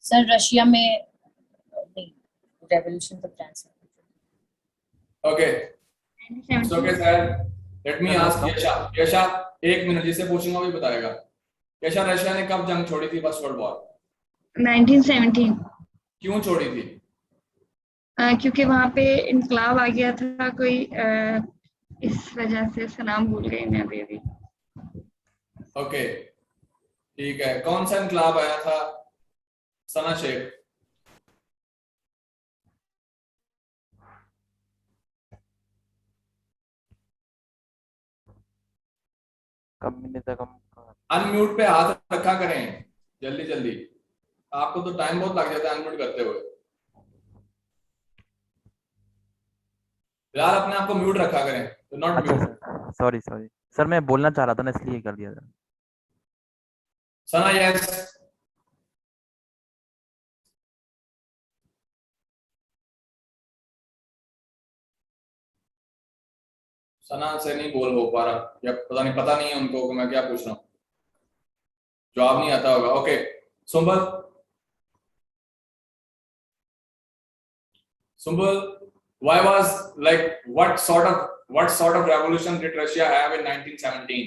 Sir Russia में नहीं, revolution तो फ्रांस में। Okay so okay sir, let me ask Yasha. Yasha, 1 minute, जिससे पूछूंगा वही बताएगा। यशा, रशिया ने कब जंग छोड़ी थी, फर्स्ट वर्ल्ड वॉर? 1917। क्यों छोड़ी थी? क्योंकि वहां पे इनकलाब आ गया था कोई, इस वजह से उसका नाम भूल गई मैं अभी। ओके ठीक है, कौन सा इनकलाब आया था? सना शेख। अनम्यूट पे हाथ रखा करें जल्दी जल्दी, आपको तो टाइम बहुत लग जाता है अनम्यूट करते हुए। यार अपने आप को म्यूट रखा करें, तो नॉट म्यूट। सॉरी सर, मैं बोलना चाह रहा था ना, इसलिए कर दिया था। सना यस। सना से नहीं बोल हो पा रहा, या पता नहीं है उनको कि मैं क्या पूछ रहा हूँ, जवाब नहीं आता होगा। Okay Sumbal, why was like what sort of revolution did Russia have in 1917?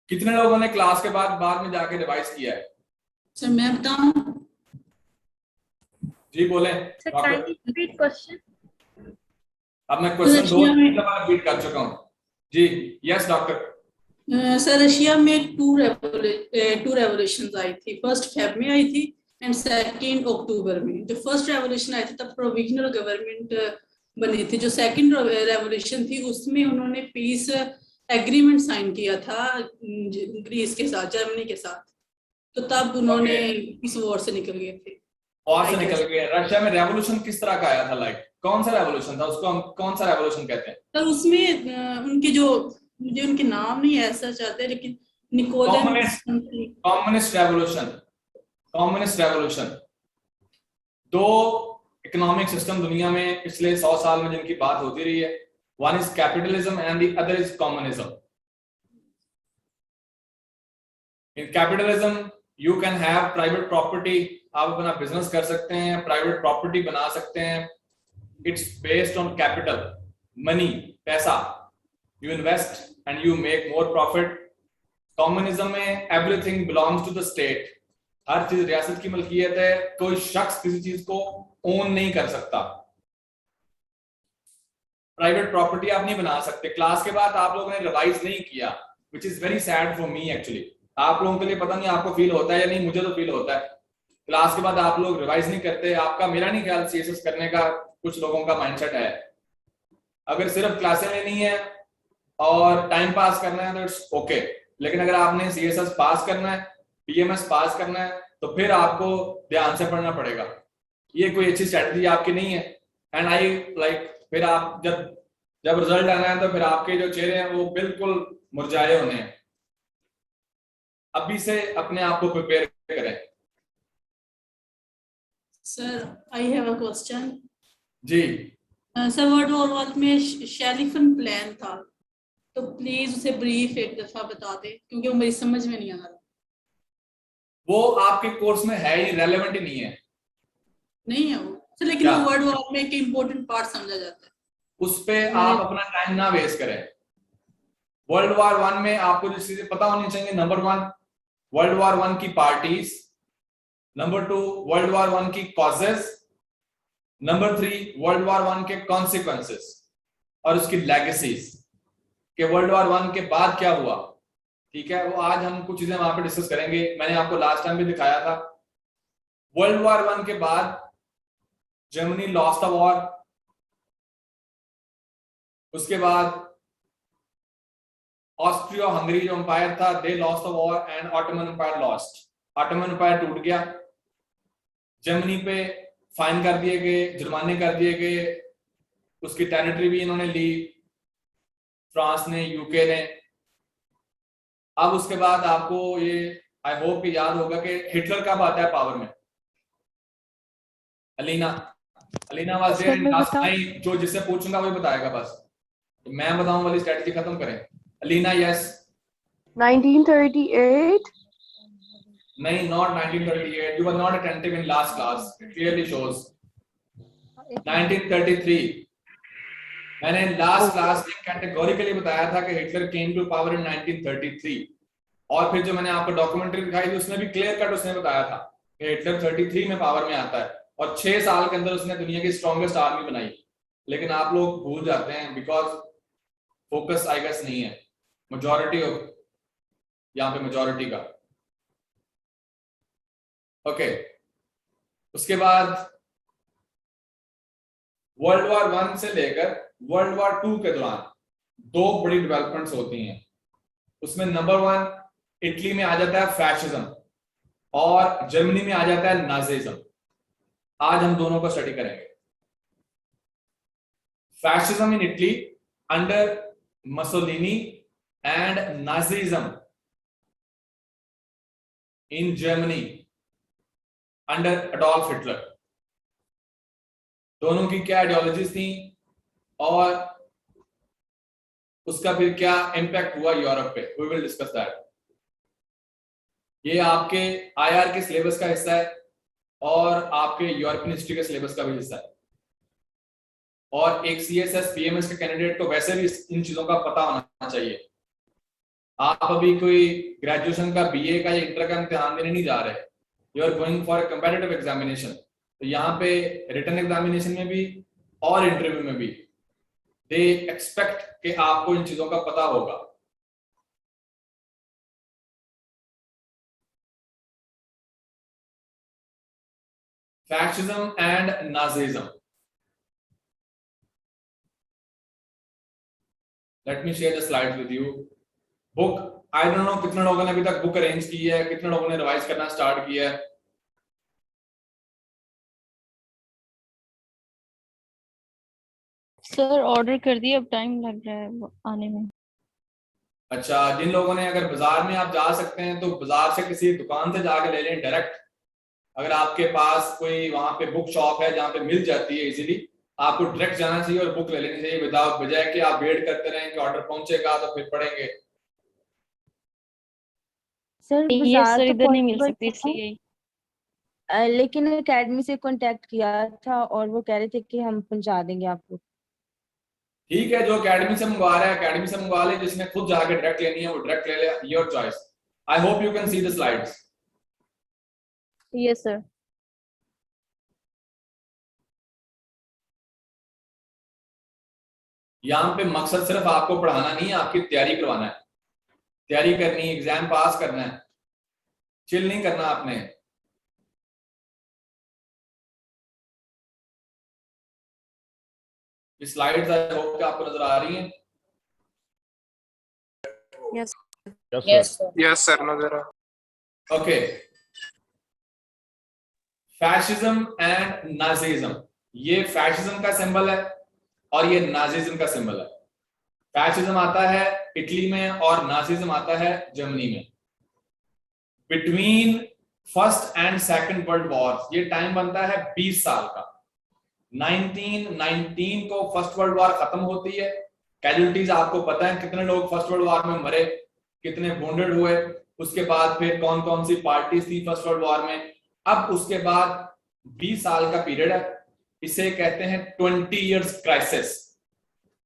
कितने लोगों ने क्लास के बाद में जाके रिवाइज किया है? सर मैं बताऊं? जी बोलें। क्वेश्चन अब मैं क्वेश्चन 2 रिपीट कर चुका हूँ जी। Yes doctor. सर रशिया में टू रेवोल्यूशंस आई थी। फर्स्ट फेब में आई थी एंड सेकंड अक्टूबर में। जो फर्स्ट रेवोल्यूशन आई थी तब प्रोविजनल गवर्नमेंट बनी थी। जो सेकंड रेवोल्यूशन थी उसमें उन्होंने पीस एग्रीमेंट साइन किया था ग्रीस के साथ, जर्मनी के साथ, तो तब उन्होंने इस वॉर से निकल गए थे। और से निकल गए। रशिया में रेवोल्यूशन किस तरह का आया था? लाइक कौन सा रेवोल्यूशन था, उसको हम कौन सा रेवोल्यूशन कहते हैं? तो उसमें उनके जो, मुझे उनके नाम नहीं ऐसा चाहते, लेकिन कम्युनिस्ट रेवोल्यूशन। दो इकोनॉमिक सिस्टम दुनिया में पिछले 100 साल में जिनकी बात होती रही है, one is capitalism and the other is communism. In capitalism you can have private property, आप अपना बिजनेस कर सकते हैं, प्राइवेट प्रॉपर्टी बना सकते हैं। It's based on capital, money, पैसा। You invest and you make more profit. Communism में everything belongs to the state, हर चीज रियासत की मलकियत है, कोई शख्स किसी चीज को ओन नहीं कर सकता। प्राइवेट प्रॉपर्टी आप नहीं बना सकते। क्लास के बाद आप लोगों ने रिवाइज नहीं किया, which is very sad for me actually. आप लोगों के लिए पता नहीं आपको फील होता है या नहीं, मुझे तो फील होता है। क्लास के बाद आप लोग रिवाइज नहीं करते। आपका, मेरा नहीं ख्याल सीएसएस करने का कुछ लोगों का माइंडसेट है। अगर सिर्फ क्लासें लेनी है और टाइम पास करना है तो इट्स ओके, लेकिन अगर आपने सीएसएस पास करना है, पीएमएस पास करना है, तो फिर आपको ध्यान से पढ़ना पड़ेगा। ये कोई अच्छी स्ट्रेटजी आपकी नहीं है। एंड आई लाइक, फिर आप जब रिजल्ट आना है तो फिर आपके जो चेहरे हैं वो बिल्कुल मुरझाए होने हैं। अभी से अपने आप को प्रिपेयर करें। Sir I have a question जी। सर वर्ल्ड वॉर 1 में शेलिफन प्लान था, तो प्लीज उसे ब्रीफ एक दफा बता दे, क्योंकि वो मेरी समझ में नहीं आ रहा। वो आपके कोर्स में है ही, रेलेवेंट ही नहीं है। नहीं है वो सर, लेकिन वो वर्ल्ड वॉर में एक इम्पोर्टेंट पार्ट समझा जाता है। उस पे आप अपना टाइम ना वेस्ट करें। वर्ल्ड वॉर 1 में आपको जो चीजें पता होनी चाहिए, नंबर 1 वर्ल्ड वॉर 1 की पार्टीज, नंबर 2 वर्ल्ड वॉर 1 की कॉजेस, नंबर 3 वर्ल्ड वॉर 1 के कॉन्सिक्वेंसेस और उसकी लेगेसीज कि वर्ल्ड वॉर 1 के बाद क्या हुआ। ठीक है, वो आज हम कुछ चीजें वहां पे डिस्कस करेंगे। मैंने आपको लास्ट टाइम भी दिखाया था। वर्ल्ड वॉर 1 के बाद जर्मनी लॉस्ट द वॉर, उसके बाद ऑस्ट्रिया हंगरी जो एम्पायर था, they lost the war and Ottoman empire lost. Ottoman empire टूट गया, जर्मनी पे फाइन कर दिए गए, जुर्माने कर दिए गए, उसकी टेरिटरी भी इन्होंने ली, फ्रांस ने, यूके ने। अब उसके बाद आपको ये आई होप कि याद होगा कि हिटलर कब आता है पावर में? Alina was there in last time. जो जिससे पूछूंगा वही बताएगा बस। मैं बताऊं वाली स्ट्रेटजी खत्म करें। अलीना यस। 1938. नहीं, not 1938. You were not attentive in last class. It clearly shows 1933. मैंने लास्ट क्लास में कैटेगोरिकली बताया था कि Hitler came to power in 1933, और फिर जो मैंने आपको डॉक्यूमेंट्री दिखाई थी उसमें भी क्लियर कट उसने बताया था कि हिटलर 33 में पावर में आता है और 6 साल के अंदर उसने दुनिया की स्ट्रॉन्गेस्ट आर्मी बनाई। लेकिन आप लोग भूल जाते हैं बिकॉज फोकस आई गेस नहीं है मेजॉरिटी ऑफ, यहाँ पे मेजॉरिटी का। ओके, उसके बाद वर्ल्ड वॉर 1 से लेकर वर्ल्ड वॉर 2 के दौरान 2 बड़ी डेवलपमेंट्स होती हैं। उसमें नंबर 1 इटली में आ जाता है फैशिज्म और जर्मनी में आ जाता है नाजिज्म। आज हम दोनों को स्टडी करेंगे। Fascism in Italy under Mussolini and Nazism in Germany under Adolf Hitler. दोनों की क्या आइडियोलॉजीज थी और उसका फिर क्या इंपैक्ट हुआ यूरोप पे, वी विल डिस्कस दैट। ये आपके आईआर के सिलेबस का हिस्सा है और आपके यूरोपियन हिस्ट्री के सिलेबस का भी हिस्सा है, और एक सीएसएस पीएमएस के कैंडिडेट को वैसे भी इन चीजों का पता होना चाहिए। आप अभी कोई ग्रेजुएशन का बीए का या इंटर का इम्तिहान देने नहीं जा रहे, you are going for a competitive examination. तो यहाँ पे रिटन एग्जामिनेशन में भी और इंटरव्यू में भी दे एक्सपेक्ट कि आपको इन चीजों का पता होगा। Fascism and Nazism. Let me share the slides with you. Book, I don't know कितने लोगों ने अभी तक बुक अरेंज की है, कितने लोगों ने रिवाइज करना स्टार्ट किया है। सर ऑर्डर कर दिया, अब टाइम लग रहा है वो आने में। अच्छा, जिन लोगों ने, अगर बाजार में आप जा सकते हैं तो बाजार से किसी दुकान से जाके ले लें डायरेक्ट। अगर आपके पास कोई वहां पे बुक शॉप है जहाँ पे मिल जाती है इजीली, आपको डायरेक्ट जाना चाहिए और बुक ले लेनी चाहिए, विदाउट बजाय कि आप वेट करते रहें कि ऑर्डर पहुंचेगा तो फिर पढ़ेंगे। सर ये बाजार सर तो इधर नहीं मिल possible सकती था, इसलिए। लेकिन एकेडमी से कांटेक्ट किया था और वो कह रहे थे कि हम पहुंचा देंगे आपको। ठीक है, जो एकेडमी से मंगवा रहा है एकेडमी से मंगवा ले, जिसने खुद जाके डायरेक्ट लेनी है वो डायरेक्ट ले ले, your choice. I hope you can see the slides. Yes sir. यहाँ पे मकसद सिर्फ आपको पढ़ाना नहीं है, आपकी तैयारी करवाना है, तैयारी करनी है, एग्जाम पास करना है, चिल नहीं करना आपने। ये स्लाइड्स आई होप कि आपको नजर आ रही हैं। Yes, sir. यस सर नजर आ। Okay, fascism and Nazism. ये फैशिज्म का सिंबल है और ये नाजिज्म का सिंबल है। फैशिज्म आता है इटली में और नाजिज्म आता है जर्मनी में। Between first and second world war ये टाइम बनता है 20 साल का। 1919 को फर्स्ट वर्ल्ड वॉर खत्म होती है। कैजुअलिटीज आपको पता है कितने लोग फर्स्ट वर्ल्ड वॉर में मरे, कितने वुंडेड हुए, उसके बाद फिर कौन कौन सी पार्टीज थी फर्स्ट वर्ल्ड वॉर में। अब उसके बाद 20 साल का पीरियड है, इसे कहते हैं 20 इयर्स क्राइसिस।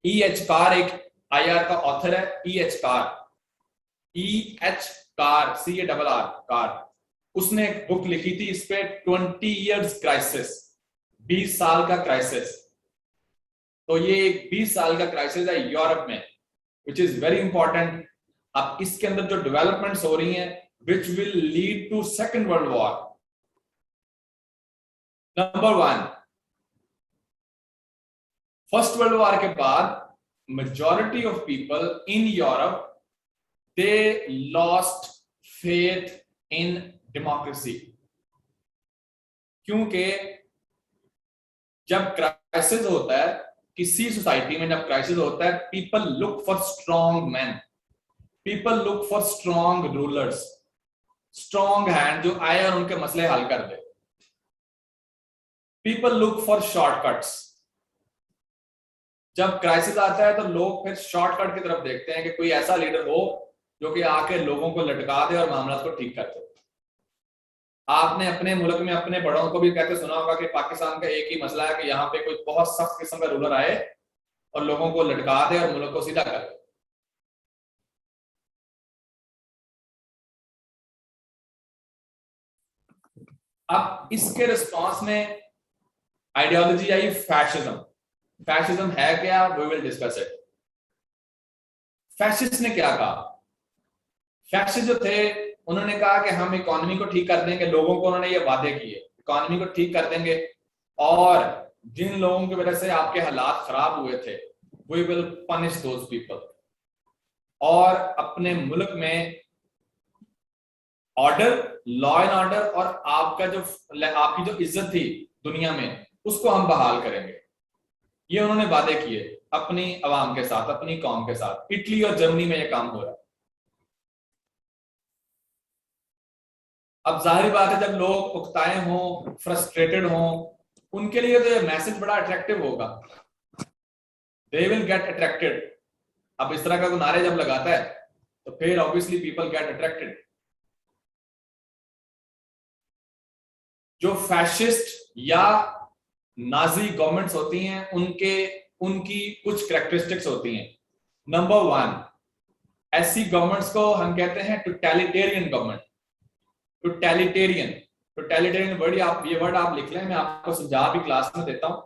E.H. कार एक IR का ऑथर है, E.H. कार CARR कार, उसने एक बुक लिखी थी इस पे 20 इयर्स क्राइसिस, 20 साल का क्राइसिस। तो ये एक 20 साल का क्राइसिस है यूरोप में, विच इज वेरी इंपॉर्टेंट। अब इसके अंदर जो डेवलपमेंट्स हो रही हैं which will lead to second world war. Number 1, first world war के बाद majority of people in Europe they lost faith in democracy, क्योंकि जब क्राइसिस होता है किसी सोसाइटी में, जब क्राइसिस होता है people look for strong man, people look for strong rulers, strong hand जो आए और उनके मसले हल कर दे। People look for shortcuts. जब क्राइसिस आता है तो लोग फिर शॉर्टकट की तरफ देखते हैं कि कोई ऐसा लीडर हो जो कि आके लोगों को लटका दे और मामला को ठीक कर दे। आपने अपने मुल्क में अपने बड़ों को भी कहते सुना होगा कि पाकिस्तान का एक ही मसला है कि यहाँ पे कोई बहुत सख्त किस्म का रूलर आए और लोगों को लटका दे और मुल्क को सीधा कर दे। अब इसके रिस्पॉन्स में आइडियोलॉजी आई फैशिज्म। फैशिज्म है क्या, we will discuss it. Fascist ने क्या कहा? फैशिस्ट जो थे उन्होंने कहा कि हम इकोनॉमी को ठीक कर देंगे, लोगों को उन्होंने ये वादे किए इकोनॉमी को ठीक कर देंगे और जिन लोगों की वजह से आपके हालात खराब हुए थे we will punish those people, और अपने मुल्क में ऑर्डर, लॉ एंड ऑर्डर और आपकी जो इज्जत थी दुनिया में उसको हम बहाल करेंगे। ये उन्होंने वादे किए अपनी अवाम के साथ, अपनी कौम के साथ। इटली और जर्मनी में ये काम हो रहा है। अब जाहिर बात है जब लोग उकताए हों, फ्रस्ट्रेटेड हों, उनके लिए तो ये मैसेज बड़ा अट्रैक्टिव होगा, दे विल गेट अट्रैक्टेड। अब इस तरह का नारे जब लगाता है तो फिर ऑब्वियसली पीपल गेट अट्रैक्टेड। जो फैशिस्ट या नाजी गवर्नमेंट्स होती हैं उनकी कुछ कैरेक्टरिस्टिक्स होती हैं। नंबर 1, ऐसी गवर्नमेंट्स को हम कहते हैं टोटलिटेरियन गवर्नमेंट। टोटलिटेरियन वर्ड आप लिख लें, मैं आपको समझा भी क्लास में देता हूं।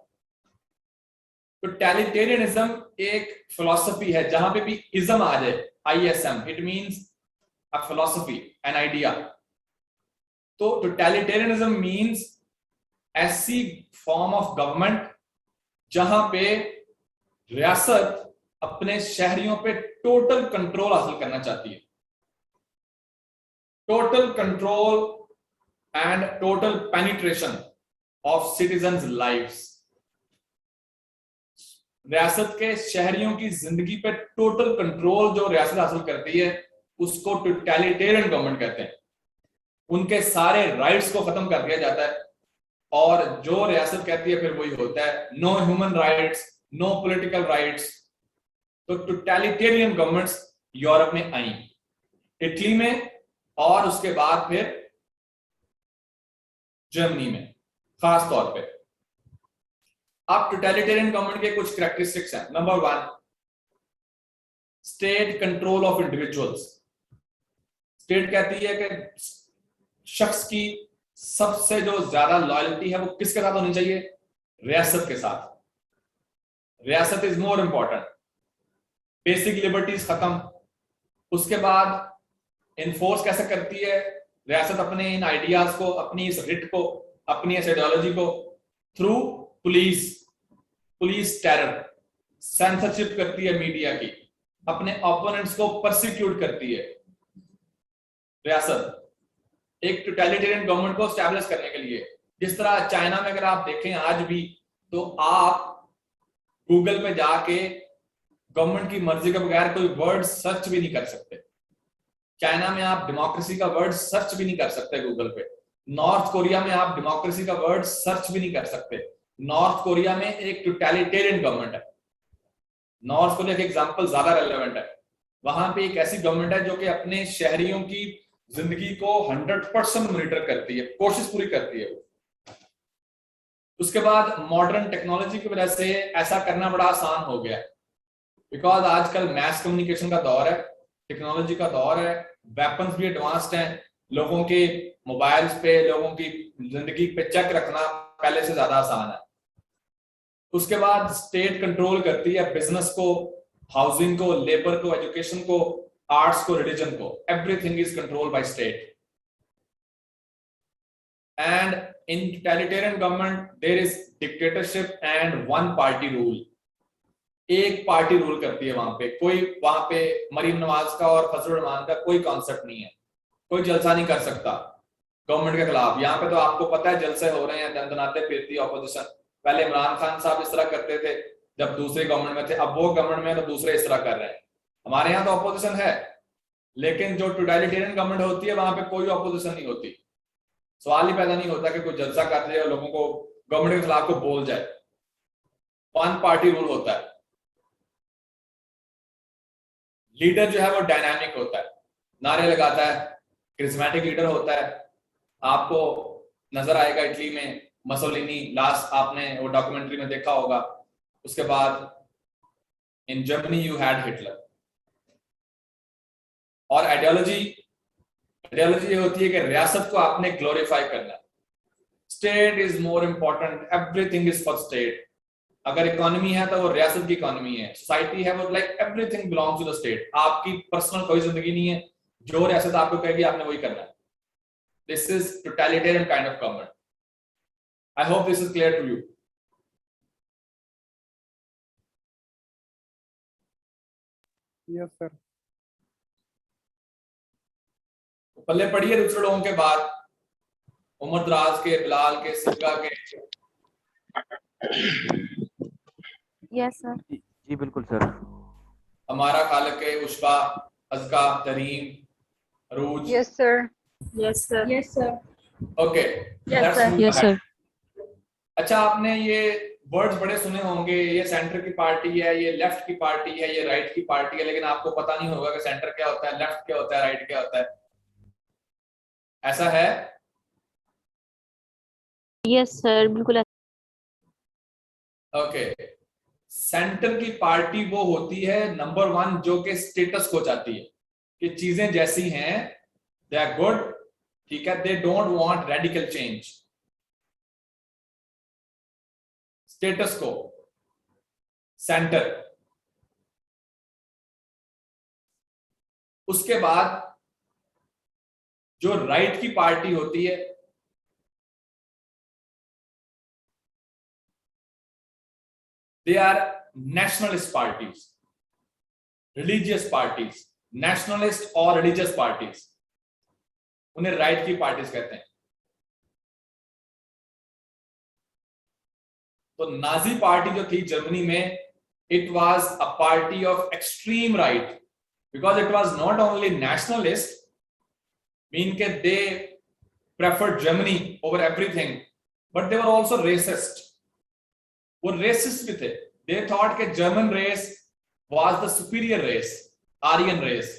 टोटलिटेरियनिज्म एक फिलॉसफी है, जहां पे भी इज्म आ जाए, ISM, it means a philosophy, an idea. तो टोटलिटेरियनिज्म मींस ऐसी फॉर्म ऑफ गवर्नमेंट जहां पे रियासत अपने शहरियों पे टोटल कंट्रोल हासिल करना चाहती है। Total control and total penetration of citizens lives. रियासत के शहरियों की जिंदगी पे टोटल कंट्रोल जो रियासत हासिल करती है उसको टोटलिटेरियन गवर्नमेंट कहते हैं। उनके सारे राइट्स को खत्म कर दिया जाता है और जो रियासत कहती है फिर वही होता है। No human rights, no political rights. तो टोटलिटेरियन गवर्नमेंट्स यूरोप में आई, इटली में, और उसके बाद फिर जर्मनी में खास तौर पे। अब टोटलिटेरियन गवर्नमेंट के कुछ कैरेक्टरिस्टिक्स हैं। Number 1, state control of individuals. State कहती है कि शख्स की सबसे जो ज्यादा लॉयल्टी है वो किसके साथ होनी चाहिए? रियासत के साथ। रियासत is more important. Basic liberties खत्म। उसके बाद इन्फोर्स कैसे करती है रियासत अपने इन आइडियाज को, अपनी इस रिट को, अपनी इस आइडियोलॉजी को? Through police terror. सेंसरशिप करती है मीडिया की, अपने ओपोनेंट्स को परसिक्यूट करती है रियासत एक टोटलिटेरियन गवर्नमेंट को एस्टैब्लिश करने के लिए। जिस तरह चाइना में अगर आप देखें आज भी, तो आप गूगल पे जाके गवर्नमेंट की मर्जी के बगैर कोई वर्ड सर्च भी नहीं कर सकते। चाइना में आप डेमोक्रेसी का वर्ड सर्च भी नहीं कर सकते गूगल पे। नॉर्थ कोरिया में आप डेमोक्रेसी का वर्ड सर्च भी नहीं कर सकते। नॉर्थ कोरिया में एक टोटलिटेरियन गवर्नमेंट है। नॉर्थ कोरिया का एग्जांपल ज्यादा रेलेवेंट है। वहां पे एक ऐसी गवर्नमेंट है जो कि अपने शहरियों की जिंदगी को 100% मॉनिटर करती है, कोशिश पूरी करती है। उसके बाद मॉडर्न टेक्नोलॉजी की वजह से ऐसा करना बड़ा आसान हो गया, बिकॉज आजकल मैस कम्युनिकेशन का दौर है, टेक्नोलॉजी का दौर है, वेपन्स भी एडवांस्ड हैं। लोगों के मोबाइल्स पे, लोगों की जिंदगी पे चेक रखना पहले से ज्यादा आसान है। उसके बाद स्टेट कंट्रोल करती है बिजनेस को, हाउसिंग को, लेबर को, एजुकेशन को, आर्ट्स को, रिलीजन को। Everything is controlled by state. And in totalitarian government there is dictatorship and one party rule. एक पार्टी रूल करती है वहां पे मरीम नवाज का और फजलुर रहमान का कोई कॉन्सेप्ट नहीं है। कोई जलसा नहीं कर सकता गवर्नमेंट के खिलाफ। यहाँ पे तो आपको पता है जलसे हो रहे हैं, दंदनाते फिरती ऑपोजिशन। पहले इमरान खान साहब इस तरह करते थे जब दूसरे गवर्नमेंट में थे, अब वो गवर्नमेंट में तो दूसरे इस तरह कर रहे हैं। हमारे यहाँ तो ऑपोजिशन है, लेकिन जो टोटलिटेरियन गवर्नमेंट होती है वहां पे कोई ऑपोजिशन नहीं होती। सवाल ही पैदा नहीं होता कि कोई जलसा कर जाए और लोगों को गवर्नमेंट के खिलाफ को बोल जाए। वन पार्टी रूल होता है। लीडर जो है वो डायनामिक होता है, नारे लगाता है, क्रिस्मेटिक लीडर होता है। आपको नजर आएगा इटली में मसोलिनी, लास्ट आपने वो डॉक्यूमेंट्री में देखा होगा। उसके बाद in Germany you had Hitler. और आइडियोलॉजी ये होती है कि रियासत को आपने ग्लोरीफाई करना। State is more important, everything is for state. अगर इकोनॉमी है तो वो रियासत की इकोनॉमी है, सोसाइटी है वो like everything belongs to the state. आपकी पर्सनल कोई जिंदगी नहीं है, जो रियासत आपको कहेगी आपने वही करना है। This is totalitarian kind of government. I hope this is clear to you. Yes sir. पल्ले पढ़िए दूसरे लोगों के बाद, उमर दराज के, बिलाल के, सिक्का के। Yes sir. जी बिल्कुल सर। हमारा खालिक है, Ushba, Azka, Tareem, Arooj. Yes sir. Yes, sir. Yes, sir. Okay, Yes, sir. Yes, sir. अच्छा, आपने ये वर्ड्स बड़े सुने होंगे, ये सेंटर की पार्टी है, ये लेफ्ट की पार्टी है, ये राइट की पार्टी है, लेकिन आपको पता नहीं होगा कि सेंटर क्या होता है, लेफ्ट क्या होता है, राइट क्या होता है। ऐसा है? यस सर, बिल्कुल। ओके, सेंटर की पार्टी वो होती है नंबर 1 जो कि स्टेटस को चाहती है कि चीजें जैसी हैं, दे आर गुड, ठीक है, they don't want radical change. Status को सेंटर। उसके बाद जो राइट की पार्टी होती है, they are nationalist parties, religious parties, nationalist और religious parties, उन्हें राइट की पार्टीज कहते हैं। तो नाजी पार्टी जो थी जर्मनी में, it was a party of extreme right because it was not only nationalist, mean that they preferred Germany over everything, but they were also racist. वो resist भी थे। They thought कि German race was the superior race, Aryan race,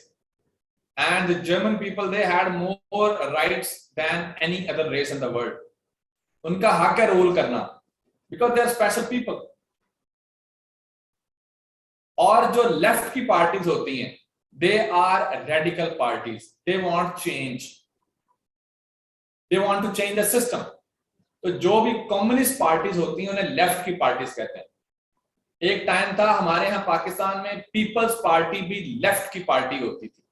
and the German people they had more rights than any other race in the world. उनका हक है rule करना, because they are special people. और जो left की parties होती हैं, they are radical parties. They want change. They want to change the system. तो जो भी कम्युनिस्ट पार्टीज होती हैं उन्हें लेफ्ट की पार्टीज कहते हैं। एक टाइम था हमारे यहाँ पाकिस्तान में पीपल्स पार्टी भी लेफ्ट की पार्टी होती थी।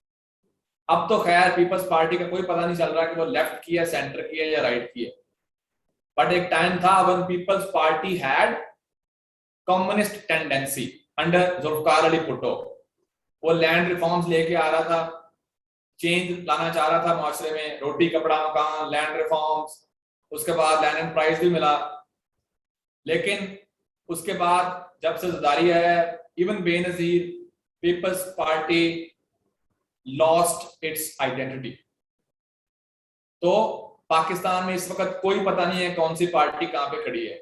अब तो खैर पीपल्स पार्टी का कोई पता नहीं चल रहा कि वो लेफ्ट की है, सेंटर की है या राइट की है। बट एक टाइम था when people's party had communist tendency under Zulfikar Ali Bhutto. वो लैंड रिफॉर्म्स लेके आ रहा था, चेंज लाना चाह रहा था माशरे में, रोटी कपड़ा मकान, लैंड रिफॉर्म्स। उसके बाद लैंड एंड प्राइस भी मिला, लेकिन उसके बाद जब से ज़रदारी आया, even Benazir people's party lost its identity. तो पाकिस्तान में इस वक्त कोई पता नहीं है कौन सी पार्टी कहां पे खड़ी है,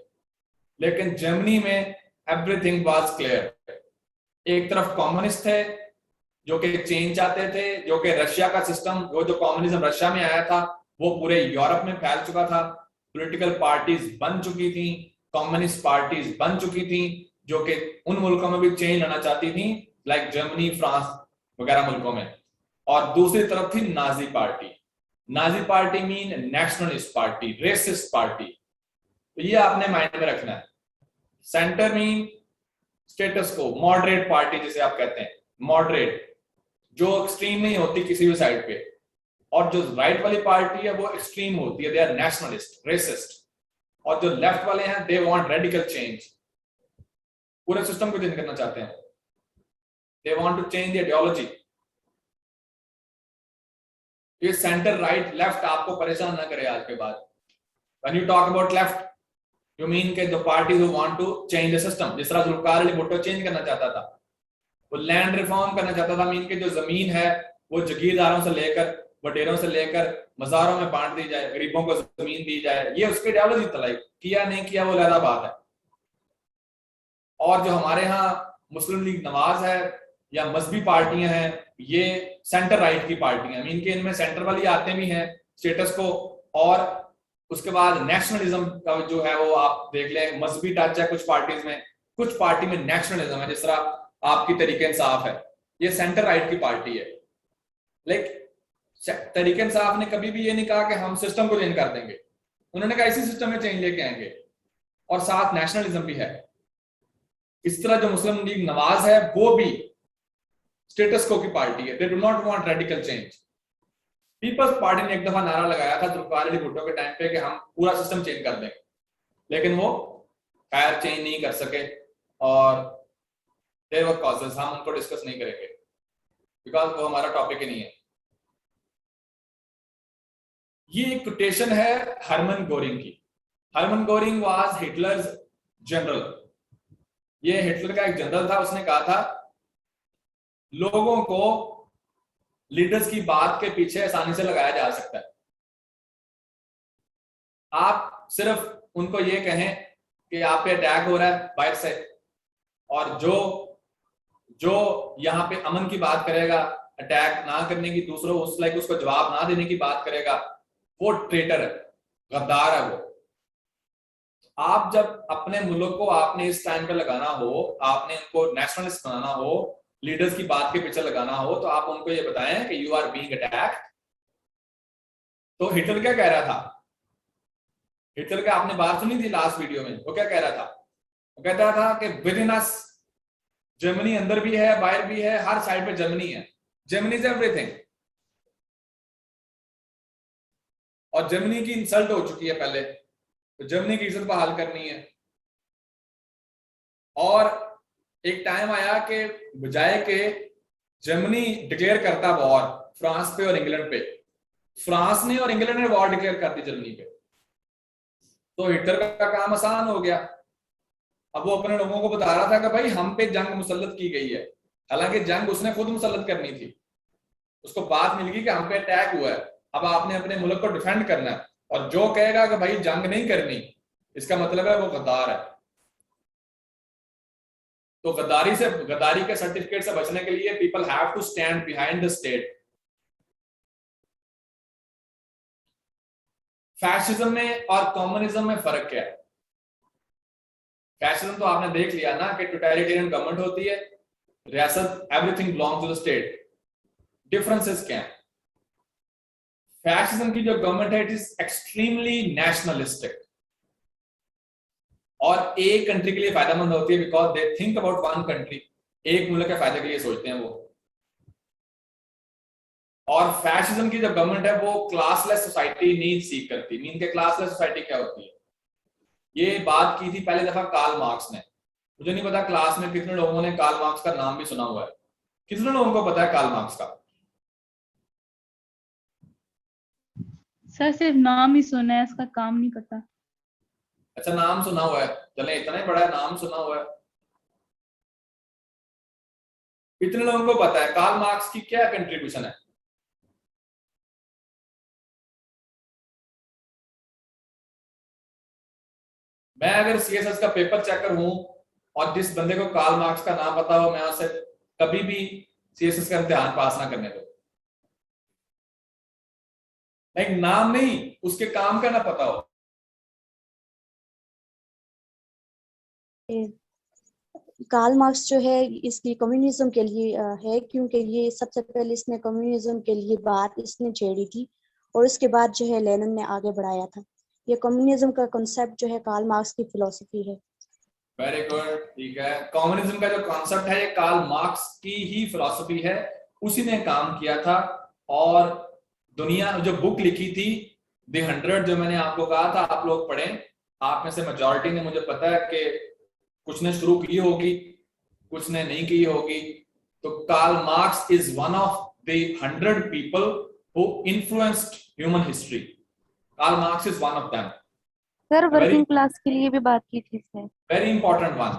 लेकिन जर्मनी में एवरीथिंग वाज क्लियर। एक तरफ कम्युनिस्ट थे जो कि चेंज चाहते थे, जो कि रशिया का सिस्टम, जो कम्युनिज्म रशिया में आया था वो पूरे यूरोप में फैल चुका था। पॉलिटिकल पार्टीज बन चुकी थी, कम्युनिस्ट पार्टीज बन चुकी थी जो कि उन मुल्कों में भी चेंज लाना चाहती थी, लाइक जर्मनी, फ्रांस वगैरह मुल्कों में। और दूसरी तरफ थी Nazi party. Nazi party mean nationalist party, resist party. तो ये आपने माइंड में रखना है। सेंटर मीन स्टेटस को, मॉडरेट पार्टी जिसे आप कहते हैं, मॉडरेट, जो एक्सट्रीम नहीं होती किसी भी साइड पे। और जो राइट वाली पार्टी है वो एक्सट्रीम होती है, दे आर नेशनलिस्ट, रेसिस्ट। और जो लेफ्ट वाले हैं दे वांट रेडिकल चेंज, पूरे सिस्टम को चेंज करना चाहते हैं, they want to change the ideology. ये सेंटर राइट लेफ्ट आपको परेशान ना करे आज के बाद। When you talk about left you mean के the party who want to change the system. जिस तरह जुल्फकार अली भुट्टो चेंज करना चाहता था, वो लैंड रिफॉर्म करना चाहता था, मीन के जो जमीन है वो जागीरदारों से लेकर, वडेरों से लेकर मज़ारों में बांट दी जाए, गरीबों को जमीन दी जाए। ये उसकी आइडियोलॉजी तलाई, किया नहीं किया वो अलग बात है। और जो हमारे यहाँ मुस्लिम लीग नवाज है, या मजहबी पार्टियां हैं, ये सेंटर राइट की पार्टियां हैं। मीन के इनमें सेंटर वाली आते भी हैं स्टेटस को, और उसके बाद नेशनलिज्म का जो है वो आप देख लें, मजहबी टच है कुछ पार्टीज में, कुछ पार्टी में नेशनलिज्म है, जिस तरह आपकी तरीके इंसाफ है, ये सेंटर राइट की पार्टी है। लाइक तरीके इंसाफ ने कभी भी ये नहीं कहा कि हम सिस्टम को चेंज कर देंगे, उन्होंने कहा इसी सिस्टम में चेंज लेके आएंगे, और साथ नेशनलिज्म भी है। इस तरह जो मुस्लिम लीग नवाज है वो भी स्टेटस को की पार्टी है, they do not want radical change. People's party ने एक दफा नारा लगाया था जुल्फिकार अली भुट्टो के टाइम पे कि हम पूरा सिस्टम चेंज कर देंगे, लेकिन वो खैर चेंज नहीं कर सके, और देयर वर कॉजेस, हम उनको डिस्कस नहीं करेंगे बिकॉज वो हमारा टॉपिक ही नहीं है। ये एक कोटेशन है हरमन गोरिंग की। Hermann Goering was Hitler's general. ये हिटलर का एक जनरल था, उसने कहा था लोगों को लीडर्स की बात के पीछे आसानी से लगाया जा सकता है, आप सिर्फ उनको ये कहें कि आप पे अटैक हो रहा है बाहर से, और जो यहाँ पे अमन की बात करेगा, अटैक ना करने की, दूसरों उसको जवाब ना देने की बात करेगा, वो ट्रेटर है, गद्दार है वो। आप जब अपने मुल्क को आपने इस टाइम पे लगाना हो, आपने उनको नेशनलिस्ट बनाना हो, लीडर्स की बात के पीछे लगाना हो, तो आप उनको ये बताएं कि यू आर बीइंग अटैक्ड। तो हिटलर क्या कह रहा था? हिटलर का आपने बात सुनी थी लास्ट वीडियो में, वो क्या कह रहा था? वो कहता था कि विद इन अस, जर्मनी अंदर भी है बाहर भी है, हर साइड पे जर्मनी है, जर्मनी इज एवरीथिंग। और जर्मनी की इंसल्ट हो चुकी है पहले, तो जर्मनी की इज्जत बहाल करनी है। और एक टाइम आया कि बजाय के जर्मनी डिक्लेयर करता वॉर फ्रांस पे और इंग्लैंड पे, फ्रांस ने और इंग्लैंड ने वॉर डिक्लेयर कर दी जर्मनी पे, तो हिटलर का काम आसान हो गया। अब वो अपने लोगों को बता रहा था कि भाई हम पे जंग मुसल्लत की गई है, हालांकि जंग उसने खुद मुसल्लत करनी थी, उसको बात मिल गई कि हम पे अटैक हुआ है, अब आपने अपने मुल्क को डिफेंड करना है, और जो कहेगा कि भाई जंग नहीं करनी, इसका मतलब है वो गद्दार है। तो गद्दारी के सर्टिफिकेट से बचने के लिए people have to stand behind the state. Fascism में और कम्युनिज्म में फर्क क्या है? फैशिज्म तो आपने देख लिया ना कि टोटलिटेरियन गवर्नमेंट होती है, रियासत, everything belongs to the state. Differences क्या है? फैशिज्म की जो गवर्नमेंट है इट इज एक्सट्रीमली नेशनलिस्टिक, और एक कंट्री के लिए फायदेमंद होती है because they think about one country, एक मुल्क के फायदे के लिए सोचते हैं वो। और फैशिज्म की जो गवर्नमेंट है वो क्लासलेस सोसाइटी नहीं सीख करती। मीन के क्लासलेस सोसाइटी क्या होती है? ये बात की थी पहली दफा कार्ल मार्क्स ने। मुझे नहीं पता क्लास में कितने लोगों ने कार्ल मार्क्स का नाम भी सुना हुआ है, कितने लोगों को पता है कार्ल मार्क्स का? सर सिर्फ नाम ही सुना है, इसका काम नहीं पता। अच्छा, नाम सुना हुआ है, चले इतना ही बड़ा नाम सुना हुआ है। कितने लोगों को पता है कार्ल मार्क्स की क्या कंट्रीब्यूशन है? मैं अगर सीएसएस का पेपर चेकर हूं और जिस बंदे को कार्ल मार्क्स का नाम पता हो, मैं उससे कभी भी सीएसएस का इम्तिहान पास ना करने दो। लाइक नाम नहीं, उसके काम का ना पता हो। कार्ल मार्क्स जो है इसकी कम्युनिज्म के लिए है, क्योंकि ये सबसे पहले इसने कम्युनिज्म के लिए बात इसने छेड़ी थी, और उसके बाद जो है लेनिन ने आगे बढ़ाया था। ये कम्युनिज्म का कॉन्सेप्ट जो है कार्ल मार्क्स की फिलॉसफी है। वेरी गुड, ठीक है। कम्युनिज्म का जो कॉन्सेप्ट है ये कार्ल मार्क्स की ही फिलॉसफी है, उसी ने काम किया था। और दुनिया जो बुक लिखी थी द 100, जो मैंने आपको कहा था आप लोग पढ़ें, आप में से मेजॉरिटी ने, मुझे पता है कि कुछ ने शुरू की होगी, कुछ ने नहीं की होगी। तो Karl Marx is one of the 100 people who influenced human history. Karl Marx is one of them. Sir working class के लिए भी बात की थी इसने। Very important one.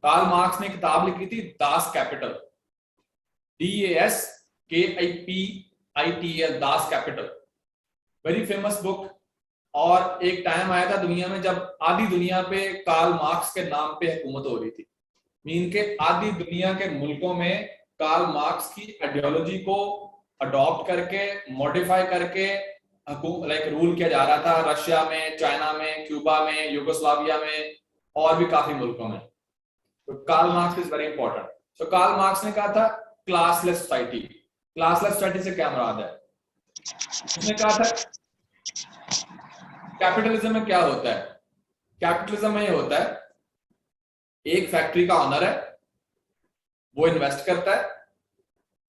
Karl Marx ने किताब लिखी थी Das Kapital, DASKIPITL, Das Kapital, very famous book. और एक टाइम आया था दुनिया में जब आधी दुनिया पे कार्ल मार्क्स के नाम पे हुकूमत हो रही थी। मीन के आधी दुनिया के मुल्कों में कार्ल मार्क्स की आइडियोलॉजी को अडॉप्ट करके मॉडिफाई करके लाइक रूल किया जा रहा था रशिया में, चाइना में, क्यूबा में, यूगोस्लाविया में और भी काफी मुल्कों में। तो Karl Marx is very important. तो कार्ल मार्क्स ने कहा था क्लासलेस सोसाइटी। क्लासलेस सोसाइटी से क्या मुराद है? उसने कहा था कैपिटलिज्म में क्या होता है? कैपिटलिज्म में ये होता है एक फैक्ट्री का ऑनर है, वो इन्वेस्ट करता है,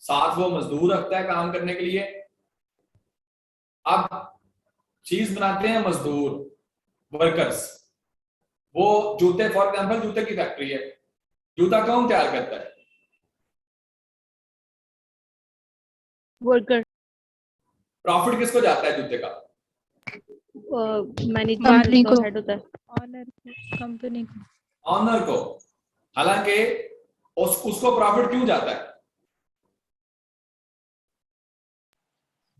साथ वो मजदूर रखता है काम करने के लिए। अब चीज बनाते हैं मजदूर, वर्कर्स। वो जूते, फॉर एग्जांपल जूते की फैक्ट्री है, जूता कौन तैयार करता है? वर्कर, प्रॉफिट किसको जाता है जूते का? मैनेजमेंट को, हेड होता है, ऑनर को, कंपनी को, ऑनर को। हालांकि उसको प्रॉफिट क्यों जाता है?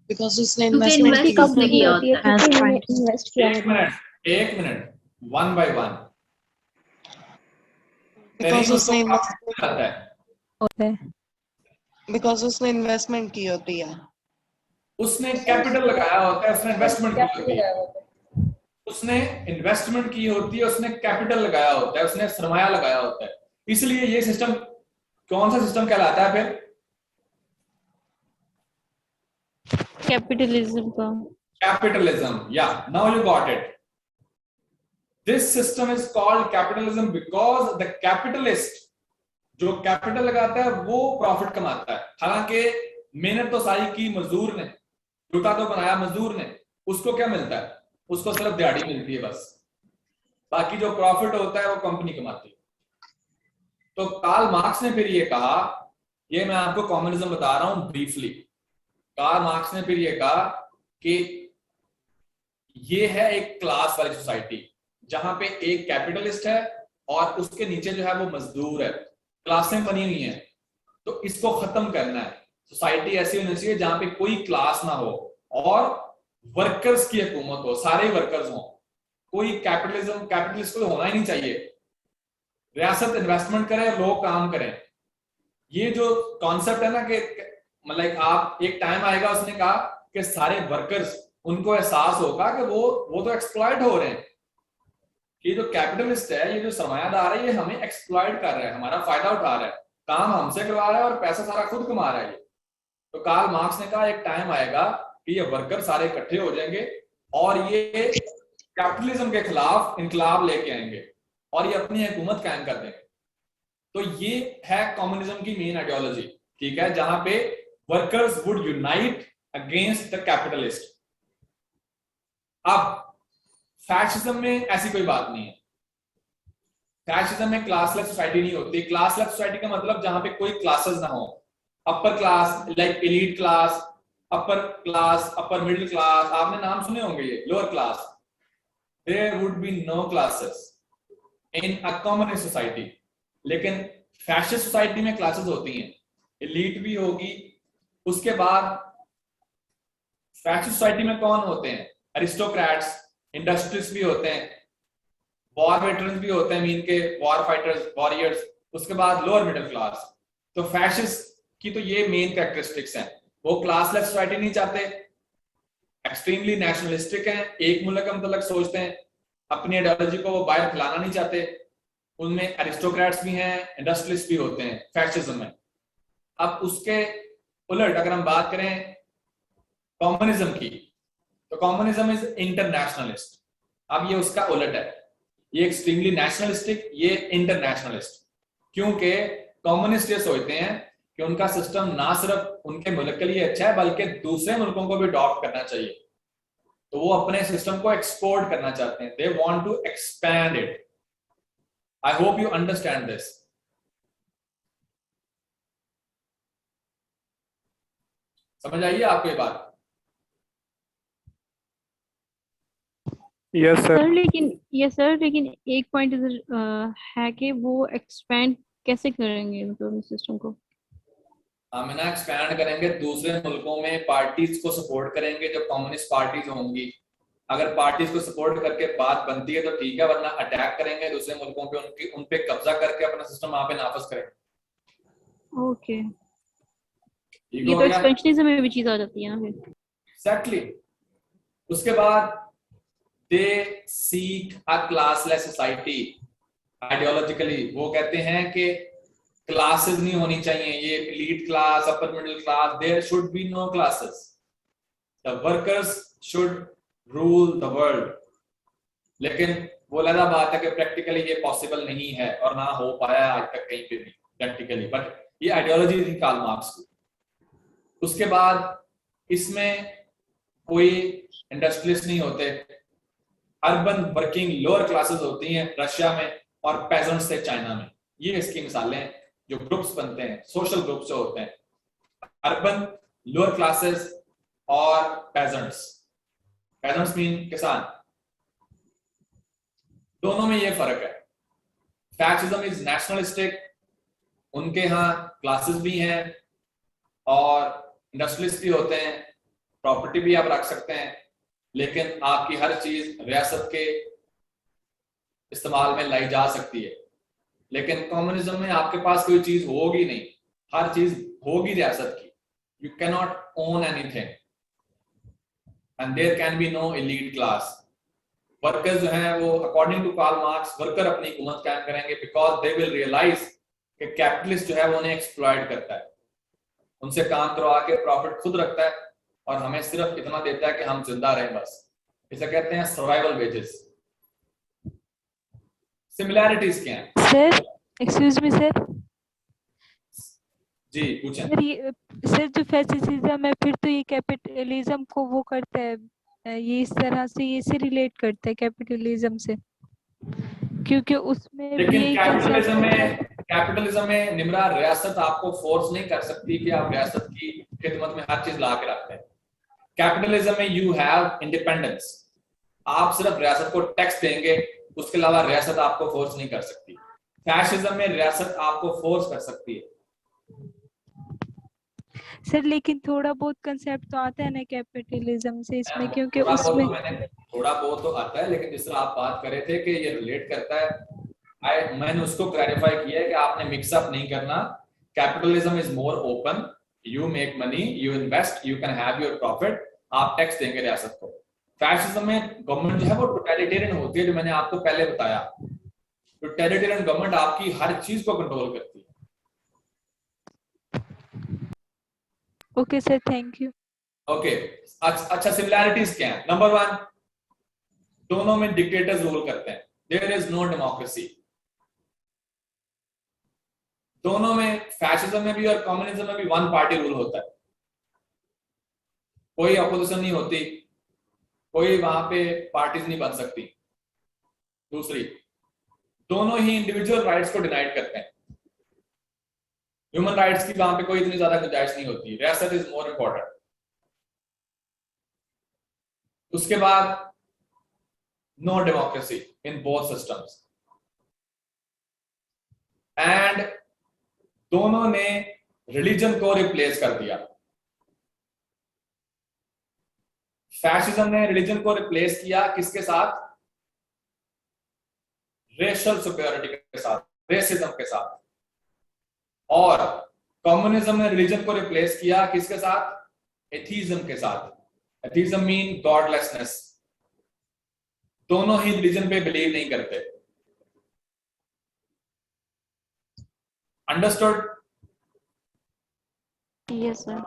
बिकॉज उसने क्योंकि इन्वेस्टमेंट की कंपनी की होती है, क्योंकि उन्होंने इन्वेस्ट किया होता है। एक minute, one by one. Because उसने जाता है, बिकॉज उसने इन्वेस्टमेंट की होती है। उसने कैपिटल लगाया होता है, उसने इन्वेस्टमेंट की होती है, उसने इन्वेस्टमेंट की होती है, उसने कैपिटल लगाया होता है, उसने सरमाया लगाया होता है। इसलिए ये सिस्टम कौन सा सिस्टम कहलाता है फिर? कैपिटलिज्म का। Capitalism. Yeah, now you got it. This system is called capitalism because the capitalist जो कैपिटल लगाता है वो प्रॉफिट कमाता है। हालांकि मेहनत तो सारी की मजदूर ने, जूता तो बनाया मजदूर ने, उसको क्या मिलता है? उसको सिर्फ दिहाड़ी मिलती है बस, बाकी जो प्रॉफिट होता है वो कंपनी कमाती है। तो कार्ल मार्क्स ने फिर ये कहा, ये मैं आपको कम्युनिज्म बता रहा हूं ब्रीफली। कार्ल मार्क्स ने फिर ये कहा कि ये है एक क्लास वाली सोसाइटी जहां पे एक कैपिटलिस्ट है और उसके नीचे जो है वो मजदूर है, क्लासें बनी हुई हैं। तो इसको खत्म करना है। सोसाइटी ऐसी होनी चाहिए जहां पे कोई क्लास ना हो और वर्कर्स की हुकूमत हो, सारे वर्कर्स हों। कोई कैपिटलिस्ट को होना ही नहीं चाहिए। रियासत इन्वेस्टमेंट करे, लोग काम करें। ये जो कॉन्सेप्ट है ना कि मतलब आप एक टाइम आएगा, उसने कहा कि सारे वर्कर्स, उनको एहसास होगा कि वो तो एक्सप्लॉइट हो रहे हैं। ये जो कैपिटलिस्ट है, ये जो सरमायादार है, ये हमें एक्सप्लॉइट कर रहा है, हमारा फायदा उठा रहा है, काम हमसे करवा रहा है और पैसा सारा खुद कमा रहा है। तो कार्ल मार्क्स ने कहा एक टाइम आएगा कि ये वर्कर सारे इकट्ठे हो जाएंगे और ये कैपिटलिज्म के खिलाफ इनकलाब लेके आएंगे और ये अपनी हुकूमत कायम कर देंगे। तो ये है कम्युनिज्म की मेन आइडियोलॉजी, ठीक है, जहां पे workers would unite against the capitalist. अब फैशिज्म में ऐसी कोई बात नहीं है। फैशिज्म में क्लासलेस सोसाइटी नहीं होती। क्लासलेस सोसाइटी का मतलब जहां पे कोई क्लासेस ना हो। Upper class like elite class, upper class, upper middle class, आपने नाम सुने होंगे ये, lower class. There would be no classes in a communist society. लेकिन फैशिस्ट सोसाइटी में क्लासेस होती हैं, एलीट भी होगी। उसके बाद फैशिस्ट सोसाइटी में कौन होते हैं? अरिस्टोक्रेट्स, इंडस्ट्रियलिस्ट भी होते हैं, वॉर वेटरन्स भी होते हैं, मीन के वॉर फाइटर्स, वॉरियर्स। उसके बाद लोअर मिडिल क्लास। तो फैशिस्ट की तो ये मेन कैरेक्टरिस्टिक्स हैं। वो क्लासलेस सोसाइटी नहीं चाहते, एक्सट्रीमली नेशनलिस्टिक हैं, एक मुल्क का मतलब सोचते हैं, अपनी आइडियोलॉजी को वो बाहर फैलाना नहीं चाहते। उनमें अरिस्टोक्रेट्स भी हैं, इंडस्ट्रियलिस्ट भी होते हैं फैशिज्म में। अब उसके उलट अगर हम बात करें कम्युनिज्म की, तो कम्युनिज्म इज इंटरनेशनलिस्ट। अब ये उसका उलट है, ये एक्सट्रीमली नेशनलिस्टिक, ये इंटरनेशनलिस्ट। क्योंकि कम्युनिस्ट ये सोचते हैं कि उनका सिस्टम ना सिर्फ उनके मुल्क के लिए अच्छा है बल्कि दूसरे मुल्कों को भी अडॉप्ट करना चाहिए। तो वो अपने सिस्टम को एक्सपोर्ट करना चाहते हैं। They want to expand it. I hope you understand this. समझ आइए आपको ये बात? Yes sir. लेकिन एक पॉइंट इधर है कि वो एक्सपेंड कैसे करेंगे मतलब सिस्टम को? हम ना एक्सपैंड करेंगे, दूसरे मुल्कों में पार्टीज को सपोर्ट करेंगे जो कम्युनिस्ट पार्टीज होंगी। अगर पार्टीज को सपोर्ट करके बात बनती है तो ठीक है, वरना अटैक करेंगे दूसरे मुल्कों पे, उन पे कब्जा करके अपना सिस्टम वहां पे नाफिज करेंगे। ओके। ये ईगो तो हो गया एक्सपेंशनिज्म में भी चीज आ जाती है ना फिर। एग्जैक्टली। उसके बाद they seek a classless society. Ideologically वो कहते हैं कि क्लासेस नहीं होनी चाहिए, ये elite class, upper middle class, there should be no classes, the workers should rule the world. लेकिन वो अलग बात है कि प्रैक्टिकली ये पॉसिबल नहीं है और ना हो पाया आज तक कहीं पे भी प्रैक्टिकली, बट ये आइडियोलॉजी थी कार्ल मार्क्स की। उसके बाद इसमें कोई इंडस्ट्रियलिस्ट नहीं होते, अर्बन वर्किंग लोअर क्लासेस होती हैं रशिया में और पेजेंट्स थे चाइना में। ये इसकी मिसालें हैं जो ग्रुप्स बनते हैं, सोशल ग्रुप्स जो होते हैं, अर्बन लोअर क्लासेस और पेजेंट्स। पेजेंट्स मीन किसान। दोनों में ये फर्क है। फैसिज्म इज नेशनलिस्टिक, उनके यहाँ क्लासेस भी हैं और इंडस्ट्रियलिस्ट भी होते हैं, प्रॉपर्टी भी आप रख सकते हैं, लेकिन आपकी हर चीज रियासत के इस्तेमाल में लाई जा सकती है। लेकिन कम्युनिज्म में आपके पास कोई चीज होगी नहीं, हर चीज होगी रियासत की। You can not own anything and there can be no elite class. Workers जो हैं वो according to Karl Marx worker अपनी हुकूमत कायम करेंगे बिकॉज दे विल रियलाइज कि कैपिटलिस्ट जो है वो उन्हें एक्सप्लॉइट करता है, उनसे काम करवा के प्रॉफिट खुद रखता है और हमें सिर्फ इतना देता है कि हम जिंदा रहें बस। इसे कहते हैं सर्वाइवल वेजेस। सिमिलैरिटीज क्या हैं? Sir excuse me sir. जी पूछें। सर जो फैसिज्म है फिर तो ये कैपिटलिज्म को वो करता है, ये इस तरह से ये से रिलेट करता है कैपिटलिज्म से, क्योंकि उसमें भी लेकिन यही कैपिटलिज्म में निम्रा रियासत आपको फोर्स नहीं कर सकती कि आप रियासत की खिदमत में हर चीज ला के रखते हैं। कैपिटलिज्म में यू हैव इंडिपेंडेंस, आप सिर्फ रियासत को टैक्स देंगे, उसके अलावा रियासत आपको फोर्स नहीं कर सकती। फैसिज्म में रियासत आपको फोर्स कर सकती है। सर लेकिन थोड़ा बहुत कंसेप्ट तो आता है ना कैपिटलिज्म से इसमें, क्योंकि थोड़ा उसमें बहुत तो आता है, लेकिन जिस तरह आप बात कर रहे थे कि ये रिलेट करता है, मैंने उसको क्लैरिफाई किया है कि आपने मिक्सअप नहीं करना। Capitalism is more open, you make money, you invest, you can have your profit, आप टैक्स देंगे रियासत को। फैसिज्म में गवर्नमेंट जो है वो टोटलिटेरियन होती है, जो मैंने आपको पहले बताया। टोटलिटेरियन गवर्नमेंट आपकी हर चीज को कंट्रोल करती है। Okay sir, thank you. Okay अच्छा, सिमिलैरिटीज क्या है? नंबर 1, दोनों में डिक्टेटर्स रूल करते हैं, देयर इज नो डेमोक्रेसी। दोनों में, फैसिज्म में भी और कम्युनिज्म में भी वन पार्टी रूल होता है, कोई अपोजिशन नहीं होती, कोई वहां पे पार्टीज नहीं बन सकती। दूसरी, दोनों ही इंडिविजुअल राइट्स को डिनाइड करते हैं, ह्यूमन राइट्स की वहां पे कोई इतनी ज्यादा गुंजाइश नहीं होती, रियासत इज मोर इंपॉर्टेंट। उसके बाद no democracy in both systems, and दोनों ने रिलीजन को रिप्लेस कर दिया। फैसिज्म ने रिलीजन को रिप्लेस किया किसके साथ? रेशियल सुपेरियरिटी के साथ, रेसिज्म के साथ। और कम्युनिज्म ने रिलीजन को रिप्लेस किया किसके साथ? एथीज्म के साथ। Atheism mean godlessness. दोनों ही रिलीजन पे बिलीव नहीं करते। Understood? Yes sir.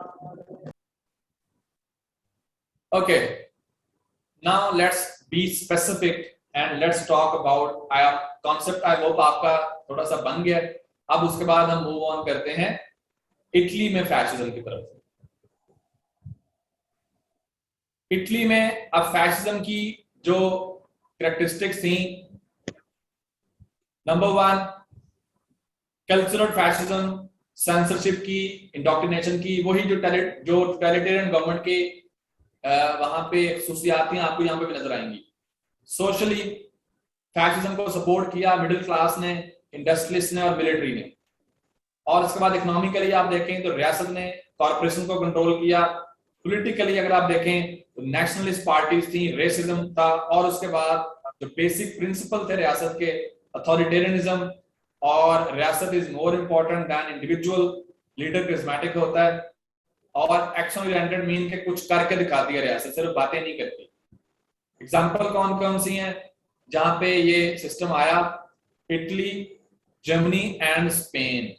Okay, now let's be specific and let's talk about concept. I hope आपका थोड़ा सा बन गया। अब उसके बाद हम मूव ऑन करते हैं इटली में फैसिज्म की तरफ। इटली में अब फैसिज्म की जो कैरेक्टरिस्टिक्स थी, नंबर 1 कल्चरल फैसिज्म, सेंसरशिप की, इंडोक्ट्रिनेशन की, वही जो टोटलिटेरियन गवर्नमेंट के वहां पे खुसूसियातें आपको यहाँ पे भी नजर आएंगी। सोशली फैसिज्म को सपोर्ट किया मिडिल क्लास ने, इंडस्ट्रियलिस्ट ने और मिलिट्री ने। और इसके बाद इकोनॉमिकली आप देखें तो रियासत ने कॉर्पोरेशन को कंट्रोल किया। पॉलिटिकली अगर आप देखें तो नेशनलिस्ट पार्टीज थी, रेसिज्म था, और उसके बाद जो बेसिक प्रिंसिपल थे रियासत के, अथॉरिटेरियनिज्म और रियासत is more important than individual, leader charismatic होता है, और एक्शन ओरिएंटेड मीन के कुछ करके दिखाती है रियासत, सिर्फ बातें नहीं करती। एग्जाम्पल कौन कौन सी हैं जहां पे ये सिस्टम आया? Italy, Germany and Spain.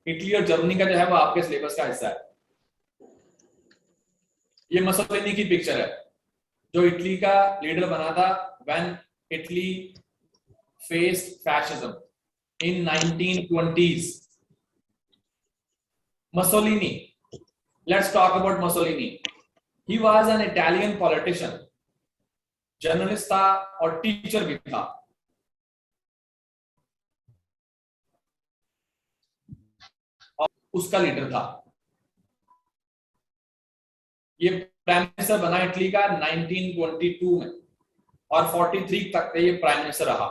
Italy और जर्मनी का जो है वो आपके सिलेबस का हिस्सा है। ये मसोलिनी की पिक्चर है, जो इटली का लीडर बना था when Italy faced fascism in 1920s। Mussolini, let's talk about Mussolini. He was an Italian politician, journalist था और टीचर भी था। और उसका लीडर था। ये प्राइम मिनिस्टर बना इटली का 1922 में और 43 तक ये प्राइम मिनिस्टर रहा।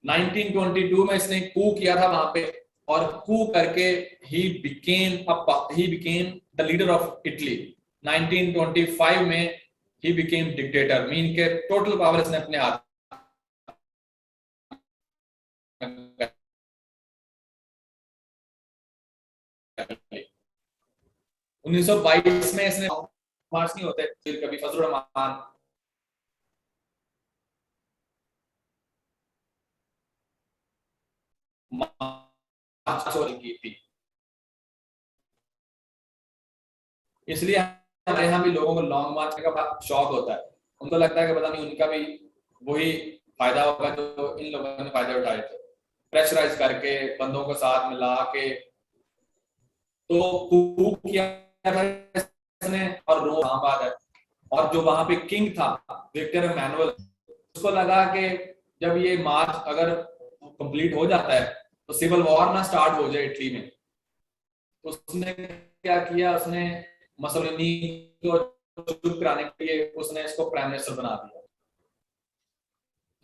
1922 में इसने कू किया था वहां पे, और कू करके he became the leader of Italy। 1925 में he became dictator, मीन के टोटल पावर इसने अपने हाथ। 1922 में इसने मार्च नहीं होते फिर कभी फजलुर रहमान की थी। इसलिए हमारे यहाँ भी लोगों को लॉन्ग मार्च का बहुत शौक होता है। उनको लगता है कि पता नहीं उनका भी वही फायदा होगा जो इन लोगों ने फायदा उठाए थे, प्रेशराइज करके बंदों को साथ मिला के। तो coup किया था इसने और रोम बात है। और जो वहां पे किंग था विक्टर एमैनुअल, उसको लगा कि जब ये मार्च अगर कंप्लीट हो जाता है तो सिविल वॉर ना स्टार्ट हो जाए इटली में। तो उसने क्या किया, उसने मसोलिनी को चुप कराने के लिए उसने इसको प्राइम मिनिस्टर बना दिया।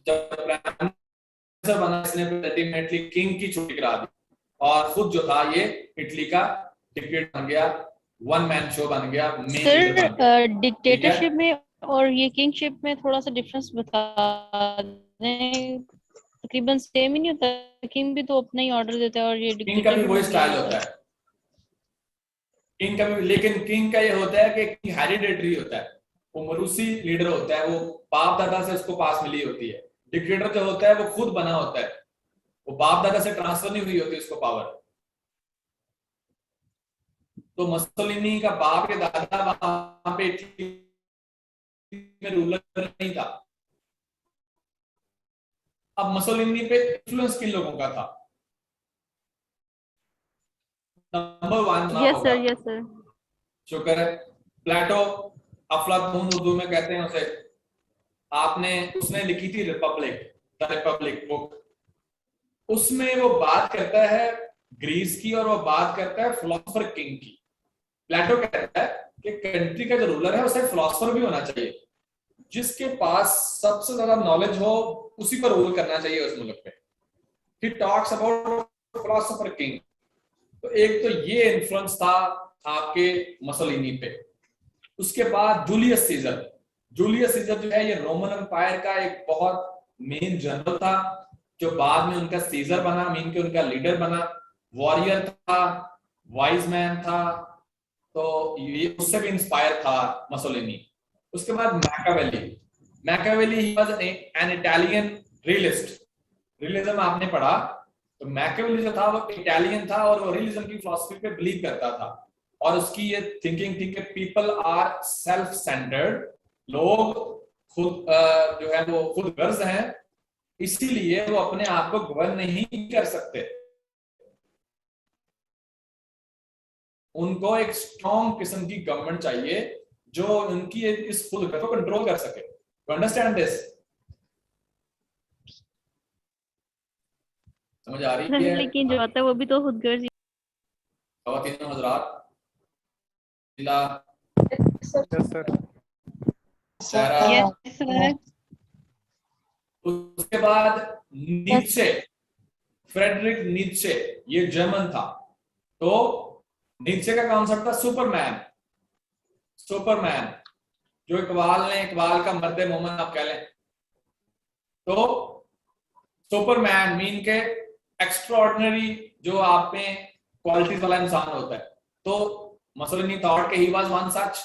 जब प्राइम मिनिस्टर बना इसने अल्टीमेटली किंग की छुट्टी करा दी और खुद जो था ये इटली का डिक्टेटर बन गया, वन मैन शो बन गया। सर डिक्टेटरशिप में और ये किंगशिप में थोड़ा सा डिफरेंस बता दें। तकरीबन सेम ही नहीं होता? किंग भी तो अपना ही ऑर्डर देता है और ये किंग का भी वही स्टाइल होता है। किंग का भी, लेकिन किंग का ये होता है कि किंग हेरिडेटरी होता है, वो मरूसी लीडर होता है, वो बाप दादा से उसको पास मिली होती है। डिक्टेटर जो होता है वो खुद बना होता है, वो बाप दादा से ट्रांसफर नहीं हुई होती उसको पावर। तो मसोलिनी का बाप या दादा वहां पे में रूलर नहीं था। अब मसोलिनी पे इन्फ्लुएंस किन लोगों का था? Number 1 yes sir, yes sir. शुक्र है, प्लेटो, अफलातून उर्दू में कहते हैं उसे। उसने लिखी थी रिपब्लिक, द रिपब्लिक बुक। उसमें वो बात करता है ग्रीस की और वो बात करता है फिलोसोफर किंग की। प्लेटो कहता है कि कंट्री का जो रूलर है उसे फिलोसोफर भी होना चाहिए, जिसके पास सबसे ज्यादा नॉलेज हो उसी पर रूल करना चाहिए उस मुल्क पे। He talks about philosopher king. तो एक तो ये इन्फ्लुएंस था आपके मसोलिनी पे। उसके बाद जूलियस सीजर। जूलियस सीजर जो है ये रोमन एम्पायर का एक बहुत मेन जनरल था, जो बाद में उनका सीजर बना, मीन के उनका लीडर बना। वॉरियर था, वाइज मैन था, तो ये उससे भी इंस्पायर था मसोलिनी। उसके बाद Machiavelli he was an Italian realist. Realism आपने पढ़ा, तो मैकियावेली जो था वो इटालियन था और वो रियलिज्म की फिलॉसफी पे बिलीव करता था। और उसकी ये थिंकिंग थी कि पीपल आर सेल्फ सेंटर्ड, लोग खुद जो है वो खुद गर्ज हैं, इसीलिए वो अपने आप को गवर्न नहीं कर सकते। उनको एक स्ट्रॉन्ग किस्म की गवर्नमेंट चाहिए जो उनकी इस खुद को कंट्रोल कर सके। You understand this? समझ आ रही है? लेकिन जो आता है वो भी तो खुदगर्ज ही। ख़वातीन और हज़रात, जिला यस सर। उसके बाद नीत्शे, फ्रेडरिक नीत्शे, ये जर्मन था। तो नीत्शे का कॉन्सेप्ट था सुपरमैन। सुपरमैन जो इकबाल का मर्द मोमन आप कह लें। तो सुपरमैन मीन के एक्स्ट्राऑर्डिनरी जो आप में क्वालिटीज वाला इंसान होता है। तो Mussolini thought कि he was one such.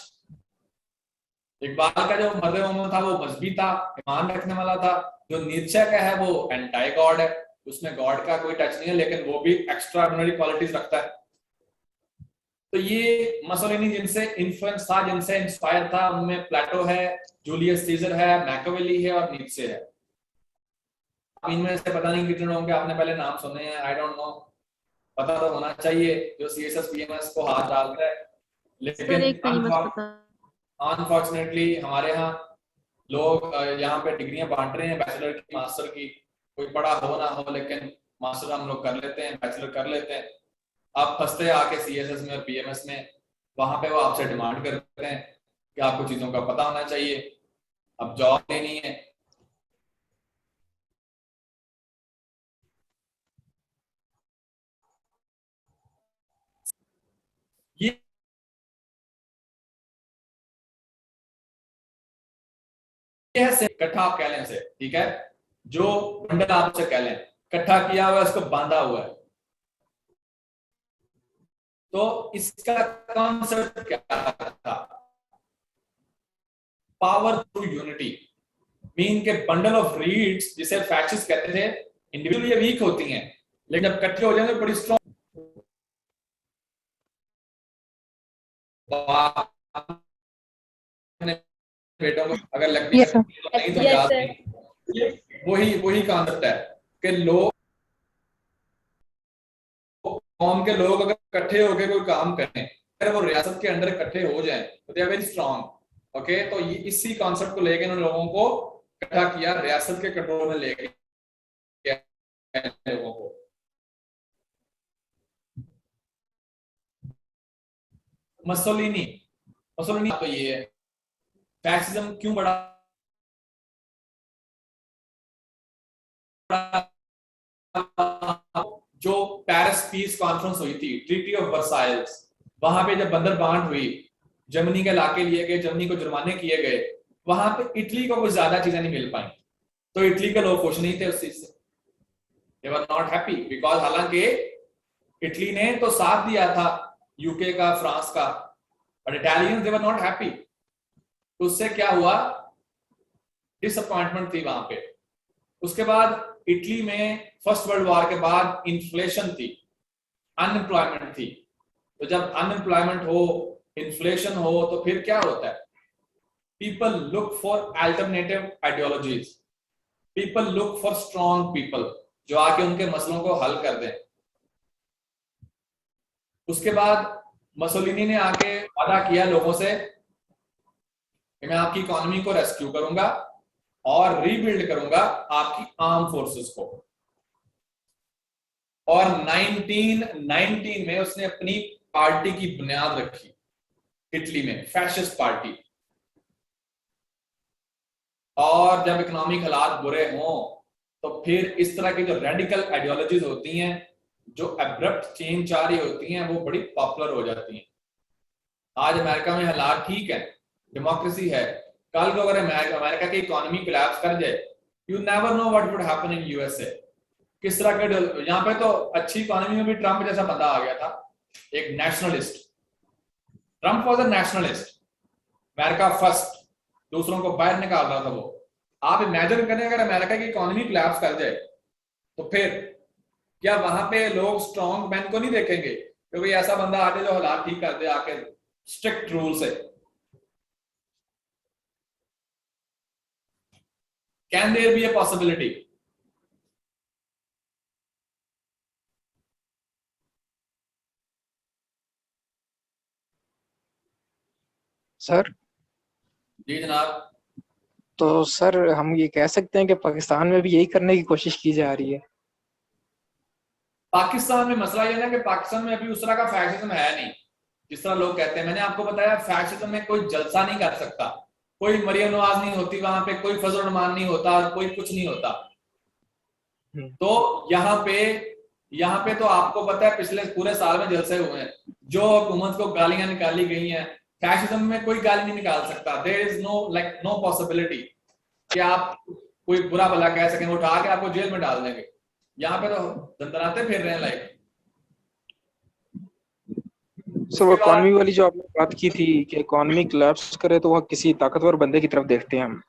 Iqbal का जो मर्द मोहम्मद था वो मजहबी था, ईमान रखने वाला था। जो नीचे का है वो एंटी गॉड है, उसमें गॉड का कोई टच नहीं है, लेकिन वो भी एक्स्ट्रा ऑर्डिनरी क्वालिटीज रखता है। तो ये मसोलिनी जिनसे इन्फ्लुएंस था, जिनसे इंस्पायर था, उनमें प्लेटो है, जूलियस सीजर है, मैकियावेली है और नीत्शे है। इनमें से पता नहीं कितने होंगे आपने पहले नाम सुने हैं, आई डोंट नो, पता तो होना चाहिए जो सीएसएस पीएमएस को हाथ डालता है। लेकिन अनफॉर्चुनेटली हमारे यहाँ लोग यहाँ पे डिग्रियां बांट रहे हैं, बैचलर की, मास्टर की, कोई पढ़ा हो ना हो, लेकिन मास्टर हम लोग कर लेते हैं, बैचलर कर लेते हैं। अब फंसते आके सीएसएस में और पीएमएस में, वहां पे वो आपसे डिमांड करते हैं कि आपको चीजों का पता होना चाहिए, अब जॉब लेनी है। ये इकट्ठा आप कह लें से, ठीक है, जो बंडल आपसे कह लें इकट्ठा किया हुआ है, उसको बांधा हुआ है। तो इसका कॉन्सेप्ट क्या था? पावर थ्रू यूनिटी, मीन के बंडल ऑफ रीड्स जिसे फैक्ट्स कहते थे, इंडिविजुअली ये वीक होती हैं, लेकिन जब इकट्ठे हो जाएंगे तो बड़ी स्ट्रॉन्ग। बेटों को अगर लगनी है तो नहीं तो याद नहीं। वही कॉन्सेप्ट है कि लोग, कौम के लोग अगर इकट्ठे होकर कोई काम करें, अगर वो रियासत के अंडर इकट्ठे हो जाएं तो they are very strong. Okay, तो ये इसी कॉन्सेप्ट को लेकर उन लोगों को इकट्ठा किया, रियासत के कंट्रोल में लेके लोगों को। मसोलिनी तो ये फैसिज्म क्यों बढ़ा? जो पेरिस पीस कॉन्फ्रेंस हुई थी, ट्रीटी ऑफ वर्साइल्स, वहां पे जब बंदर बांट हुई, जर्मनी के इलाके लिए गए, जर्मनी को जुर्माने किए गए, वहां पे इटली को कुछ ज्यादा चीजें नहीं मिल पाई, तो इटली के लोग खुश नहीं थे उस चीज से, दे वर नॉट हैप्पी, बिकॉज हालांकि इटली ने तो साथ दिया था यूके का, फ्रांस का, but Italians they were not happy. उससे क्या हुआ? डिसअपॉइंटमेंट थी वहां पे। उसके बाद इटली में फर्स्ट वर्ल्ड वॉर के बाद इन्फ्लेशन थी, अनएम्प्लॉयमेंट थी। तो जब अनएम्प्लॉयमेंट हो, इन्फ्लेशन हो, तो फिर क्या होता है? People look for alternative ideologies, people look for strong people जो आके उनके मसलों को हल कर दें। उसके बाद मसोलिनी ने आके वादा किया लोगों से कि मैं आपकी इकोनॉमी को रेस्क्यू करूंगा और रीबिल्ड करूंगा आपकी आर्म फोर्सेस को। और 1919 में उसने अपनी पार्टी की बुनियाद रखी इटली में, फैशिस्ट पार्टी। और जब इकोनॉमिक हालात बुरे हों तो फिर इस तरह की जो रेडिकल आइडियोलॉजीज होती हैं, जो अब्रप्ट चेंज आ रही होती हैं, वो बड़ी पॉपुलर हो जाती हैं। आज अमेरिका में हालात ठीक है, डेमोक्रेसी है, कल को अगर अमेरिका की इकोनॉमी कोलैप्स कर जाए, you never know what would happen in USA. किस तरह के, यहाँ पे तो अच्छी इकोनॉमी में भी ट्रम्प जैसा बंदा आ गया था, एक nationalist. Trump was a nationalist, America first, दूसरों को बाहर निकाल रहा था वो। आप इमेजिन करें अगर अमेरिका की इकोनॉमी कोलैप्स कर जाए तो फिर क्या वहां पे लोग स्ट्रॉन्ग मैन को नहीं देखेंगे कि कोई ऐसा बंदा आ जाए जो हालात ठीक कर दे आके स्ट्रिक्ट रूल से? Can there be a possibility? Sir जी जनाब। तो सर हम ये कह सकते हैं कि पाकिस्तान में भी यही करने की कोशिश की जा रही है? पाकिस्तान में मसला यह है कि पाकिस्तान में अभी उस तरह का फैशिज्म है नहीं जिस तरह लोग कहते हैं। मैंने आपको बताया फैशिज्म में कोई जलसा नहीं कर सकता, कोई मरियम नवाज नहीं होती वहां पे, कोई फजल रहमान नहीं होता, कोई कुछ नहीं होता। तो यहाँ पे तो आपको पता है पिछले पूरे साल में जलसे हुए हैं, जो हुकूमत को गालियां निकाली गई हैं। फैशिज्म में कोई गाली नहीं निकाल सकता, देयर इज नो पॉसिबिलिटी कि आप कोई बुरा भला कह सकें, उठा के आपको जेल में डाल देंगे। यहाँ पे तो दंदनाते फिर रहे हैं लाइक। सर वो इकॉनमी वाली जो आपने बात की थी कि इकॉनमी कोलैप्स करे तो वह किसी ताकतवर बंदे की तरफ देखते हैं हम।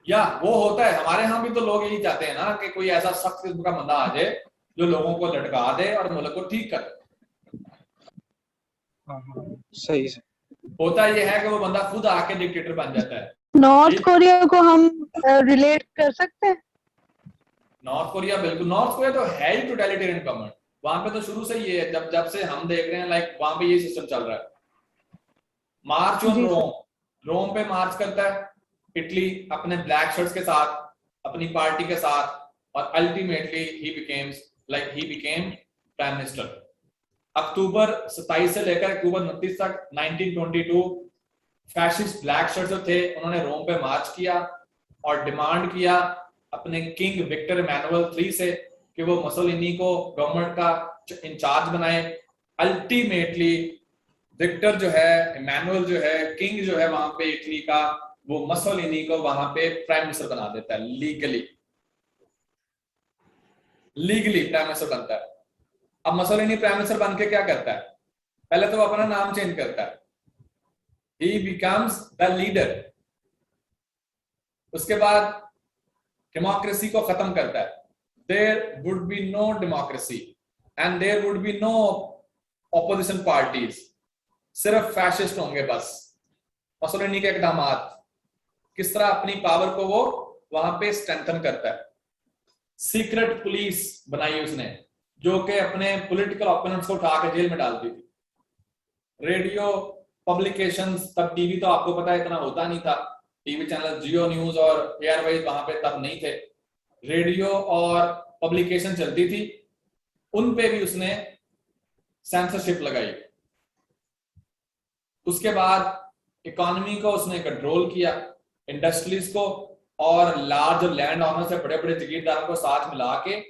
या वो होता है, हमारे यहाँ भी तो लोग यही चाहते हैं ना कि कोई ऐसा सख्त किस्म का बंदा आ जाए जो लोगों को लटका दे और मुल्क को ठीक कर। सही से होता ये है कि वो बंदा खुद आके डिक्टेटर बन जाता है। नॉर्थ कोरिया को हम रिलेट कर सकते हैं? नॉर्थ कोरिया, बिल्कुल, नॉर्थ कोरिया तो है ही टोटलिटेरियन गवर्नमेंट। वहां पे तो शुरू से ये है, जब से हम देख रहे हैं, लाइक वहां पे ये सिस्टम चल रहा है। मार्च ऑन रोम, रोम पे मार्च करता है इटली अपने ब्लैक शर्ट्स के साथ, अपनी पार्टी के साथ, और ultimately he became prime minister. अक्टूबर 27 से लेकर अक्टूबर 29 तक 1922 फैशिस्ट ब्लैक शर्ट्स जो थे उन्होंने रोम पे मार्च किया और डिमांड किया अपने किंग विक्टर इमैनुअल III से कि वो मुसोलिनी को गवर्नमेंट का इंचार्ज बनाए। अल्टीमेटली विक्टर जो है, इमैनुअल जो है, किंग जो है वहां पे इटली का, वो मुसोलिनी को वहां पे प्राइम मिनिस्टर बना देता है। लीगली प्राइम मिनिस्टर बनता है। अब मुसोलिनी प्राइम मिनिस्टर बन के क्या करता है? पहले तो वो अपना नाम चेंज करता है, ही बिकम्स द लीडर। उसके बाद डेमोक्रेसी को खत्म करता है। There would be no democracy and there would be no opposition parties, सिर्फ फैशिस्ट होंगे बस। मुसोलिनी के इकदामात किस तरह अपनी पावर को वो वहां पे स्ट्रेंथन करता है। सीक्रेट पुलिस बनाई उसने जो कि अपने पॉलिटिकल ओपोनेंट्स को उठा के जेल में डालती थी। रेडियो पब्लिकेशंस, तब टीवी तो आपको पता है इतना होता नहीं था, टीवी चैनल जियो न्यूज और एयरवेज वहां पे तब नहीं थे। रेडियो और पब्लिकेशन चलती थी, उन पे भी उसने सेंसरशिप लगाई। उसके बाद इकोनॉमी को उसने कंट्रोल किया, इंडस्ट्रीज को, और लार्ज लैंड ऑनर से बड़े बड़े जागीरदारों को साथ मिला के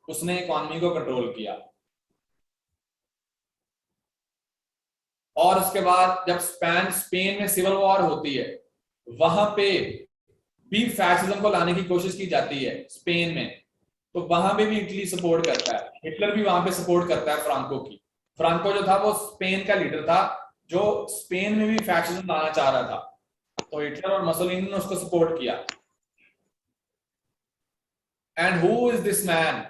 उसने इकोनॉमी को कंट्रोल किया। और उसके बाद जब स्पेन में सिविल वॉर होती है, वहां पे भी फैसिज्म को लाने की कोशिश की जाती है स्पेन में, तो वहां पे भी इटली सपोर्ट करता है। हिटलर भी वहां पे सपोर्ट करता है फ्रांको की। फ्रांको जो था वो स्पेन का लीडर था जो स्पेन में भी फैसिज्म लाना चाह रहा था, तो हिटलर और मुसोलिनी ने उसको सपोर्ट किया। And who is this man?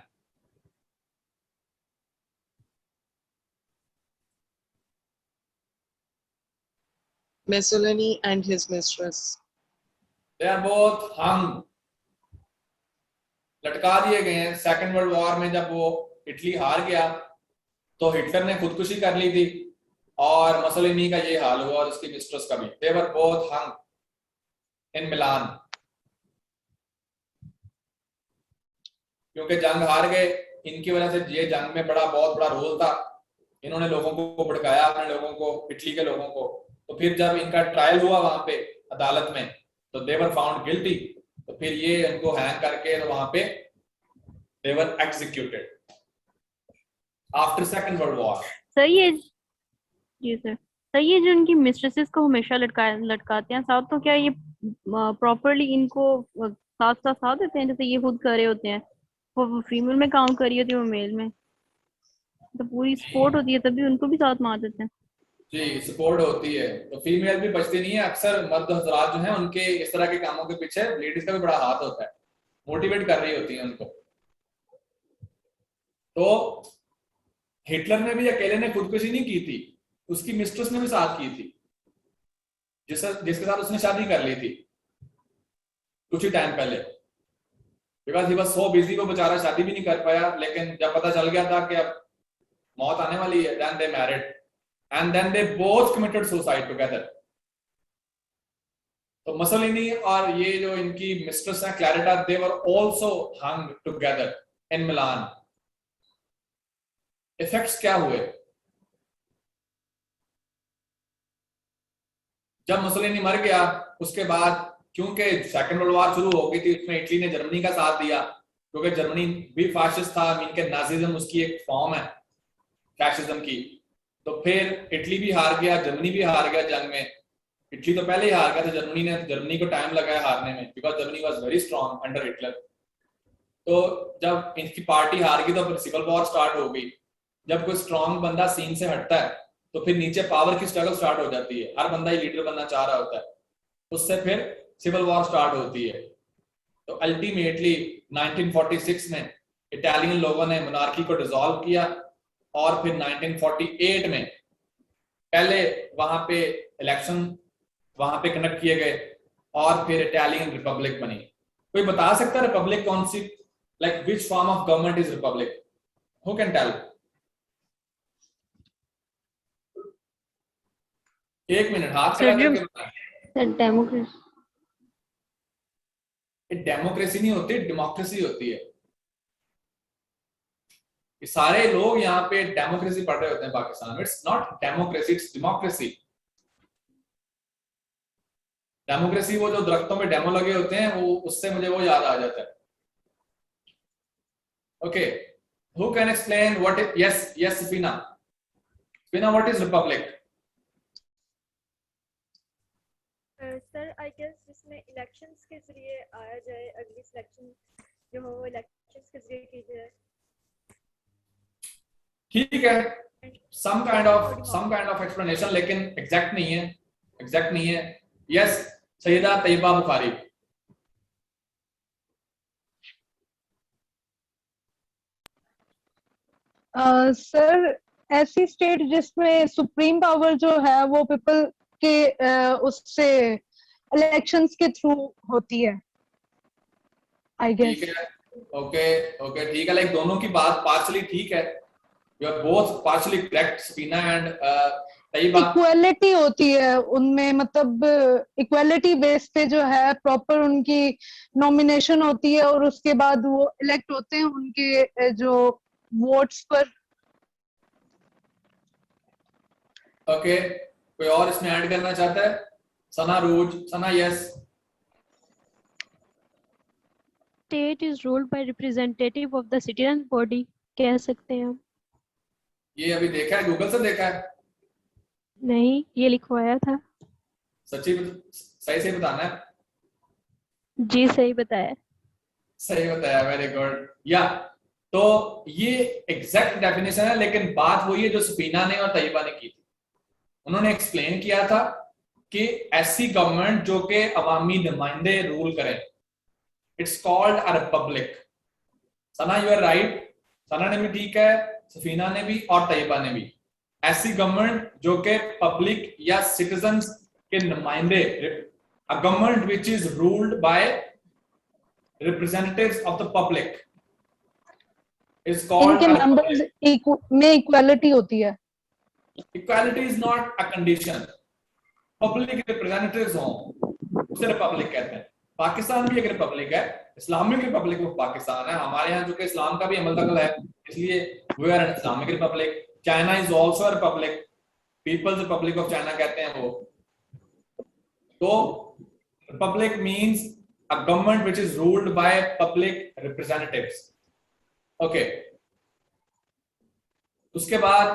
Mussolini and his mistress. They are both hung, लटका दिए गए हैं। सेकेंड वर्ल्ड वॉर में जब वो इटली हार गया तो हिटलर ने खुदकुशी कर ली थी और मुसोलिनी का ये हाल हुआ और उसकी मिस्ट्रेस का भी। They were both hung in Milan, क्योंकि जंग हार गए। इनकी वजह से ये जंग में बहुत बड़ा रोल था। इन्होंने लोगों को भड़काया, अपने लोगों को, इटली के लोगों को। तो फिर जब इनका ट्रायल हुआ वहां पे अदालत में तो दे वर फाउंड गिल्टी, तो फिर ये इनको हैंग करके तो वहां पे they were executed after second world war. सही है जी सर। सही है, जो उनकी मिस्ट्रेसेस को हमेशा लटकाते हैं साथ, तो क्या ये प्रॉपरली इनको साथ देते हैं जैसे ये खुद कर रहे होते हैं? वो फीमेल में काउंट कर रही होती है, वो मेल में, तो पूरी सपोर्ट होती है तभी उनको भी साथ मार देते हैं। जी, सपोर्ट होती है तो फीमेल भी बचती नहीं है। अक्सर मर्द हजरात जो हैं उनके इस तरह के कामों के पीछे लेडीज का भी बड़ा हाथ होता है, मोटिवेट कर रही होती है उनको। तो हिटलर ने भी अकेले ने खुदकुशी नहीं की थी, उसकी मिस्ट्रेस ने भी साथ की थी, जिसके साथ उसने शादी कर ली थी कुछ ही टाइम पहले। Because he was so busy, वो बेचारा शादी भी नहीं कर पाया। लेकिन जब पता चल गया था कि अब मौत आने वाली है, then they married and then they both committed suicide together. तो मुसोलिनी और ये जो इनकी मिस्ट्रेस है Claretta, they were also hung together in Milan. Effects क्या हुए? जब मुसोलिनी मर गया उसके बाद, क्योंकि सेकंड वर्ल्ड वॉर शुरू हो गई थी, उसमें इटली ने जर्मनी का साथ दिया, क्योंकि जर्मनी भी फाशिस्ट था। इनके नाजिज्म उसकी एक फॉर्म है फैशिज्म की। तो फिर इटली भी हार गया, जर्मनी भी हार गया जंग में। इटली तो पहले ही हार गया था, जर्मनी को टाइम लगाया हारने में, because Germany was very strong under Hitler. तो जब इनकी पार्टी हार गई तो फिर सिविल वॉर स्टार्ट हो गई। जब कोई स्ट्रांग बंदा सीन से हटता है तो फिर नीचे पावर की स्ट्रगल स्टार्ट हो जाती है, हर बंदा ही लीडर बनना चाह रहा होता है, उससे फिर सिविल वॉर स्टार्ट होती है। तो अल्टीमेटली 1946 में इटालियन लोगों ने मोनार्की को डिसॉल्व किया और फिर 1948 में पहले वहां पे इलेक्शन वहां पे कंडक्ट किए गए और फिर इटालियन रिपब्लिक बनी। कोई बता सकता है रिपब्लिक कौन सी, like which form of government is republic? Who can tell? एक मिनट, हाथ खड़ा करके बताएं। Sir democracy. डेमोक्रेसी नहीं होती, डेमोक्रेसी होती है। ये सारे लोग यहाँ पे डेमोक्रेसी पढ़ रहे होते हैं पाकिस्तान में। It's not democracy, it's democracy. Democracy वो जो दरख्तों में डेमो लगे होते हैं, वो उससे मुझे वो याद आ जाता है। Okay, who can explain what is, yes yes Safina, Safina what is republic? Sir I guess जिसमें इलेक्शंस के जरिए आया जाए, अगली सिलेक्शन जो हो वो इलेक्शंस के जरिए की जाए। ठीक है, some kind of explanation, लेकिन एग्जैक्ट नहीं है, एग्जैक्ट नहीं है। यस सैयदा तैयबा बुखारी। सर ऐसी स्टेट जिसमें सुप्रीम पावर जो है वो पीपल के उससे इलेक्शंस के थ्रू होती है, आई गेस। ठीक है, ओके ओके, ठीक है, लाइक दोनों की बात पार्शली ठीक है। You are both partially correct, Safina and Tayyaba. Equality होती है उनमें, मतलब इक्वालिटी बेस पे जो है प्रॉपर उनकी नॉमिनेशन होती है और उसके बाद वो इलेक्ट होते हैं उनके जो वोट्स पर। ओके, कोई और इसमें ऐड करना चाहता है? सना रूज, सना yes. State is ruled by representative of the citizen body, कह सकते हैं हम। ये अभी देखा है, गूगल से देखा है? नहीं, ये लिखवाया था। सच्ची सही से बताना है? जी सही बताया। सही बताया, वेरी गुड। या तो ये एग्जैक्ट डेफिनेशन है, लेकिन बात वही है जो सफीना ने और तैयबा ने की थी। उन्होंने एक्सप्लेन किया था कि ऐसी गवर्नमेंट जो कि अवामी नुमाइंदे रूल करें, it's called a republic. Sana you are right, Sana ने भी ठीक है, सफीना ने भी और तैयबा ने भी। ऐसी गवर्नमेंट जो कि पब्लिक या सिटीजन्स के नुमाइंदे, a government which is ruled bye representatives of the public is called. इनके नंबर्स में इक्वालिटी होती है। Equality is not a condition. Public representatives हों उसे रिपब्लिक कहते हैं। पाकिस्तान भी एक रिपब्लिक है, इस्लामिक रिपब्लिक ऑफ पाकिस्तान है। हमारे यहाँ जो कि इस्लाम का भी अमल दखल है, इसलिए we are an Islamic republic. China is also a republic, people's republic of China कहते हैं वो। तो republic means a government which is ruled by public representatives. Okay, उसके बाद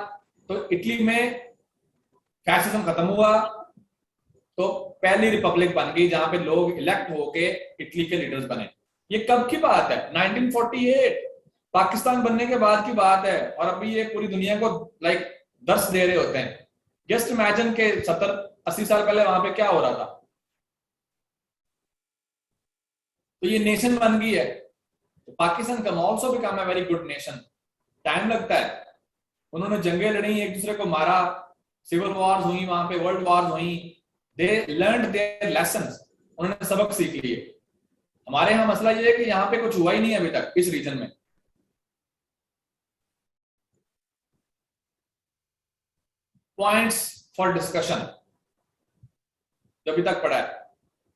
तो इटली में फैसिज्म खत्म हुआ, तो पहली रिपब्लिक बन गई जहां पे लोग इलेक्ट होके इटली के लीडर्स बने। ये कब की बात है? 1948, पाकिस्तान बनने के बाद की बात है। और अभी ये पूरी दुनिया को लाइक दर्श दे रहे होते हैं। जस्ट इमेजिन के 70-80 साल पहले वहां पे क्या हो रहा था। तो ये नेशन बन गई है। तो Pakistan can also become a very good nation. Time लगता है। उन्होंने जंगें लड़ी, एक दूसरे को मारा, सिविल वॉर्स हुई, वहां पे वर्ल्ड वॉर्स हुई। They learned their lessons, उन्होंने सबक सीख लिए। हमारे यहाँ मसला ये है कि यहाँ पे कुछ हुआ ही नहीं अभी तक इस रीजन में। पॉइंट्स फॉर डिस्कशन जो अभी तक पढ़ा है,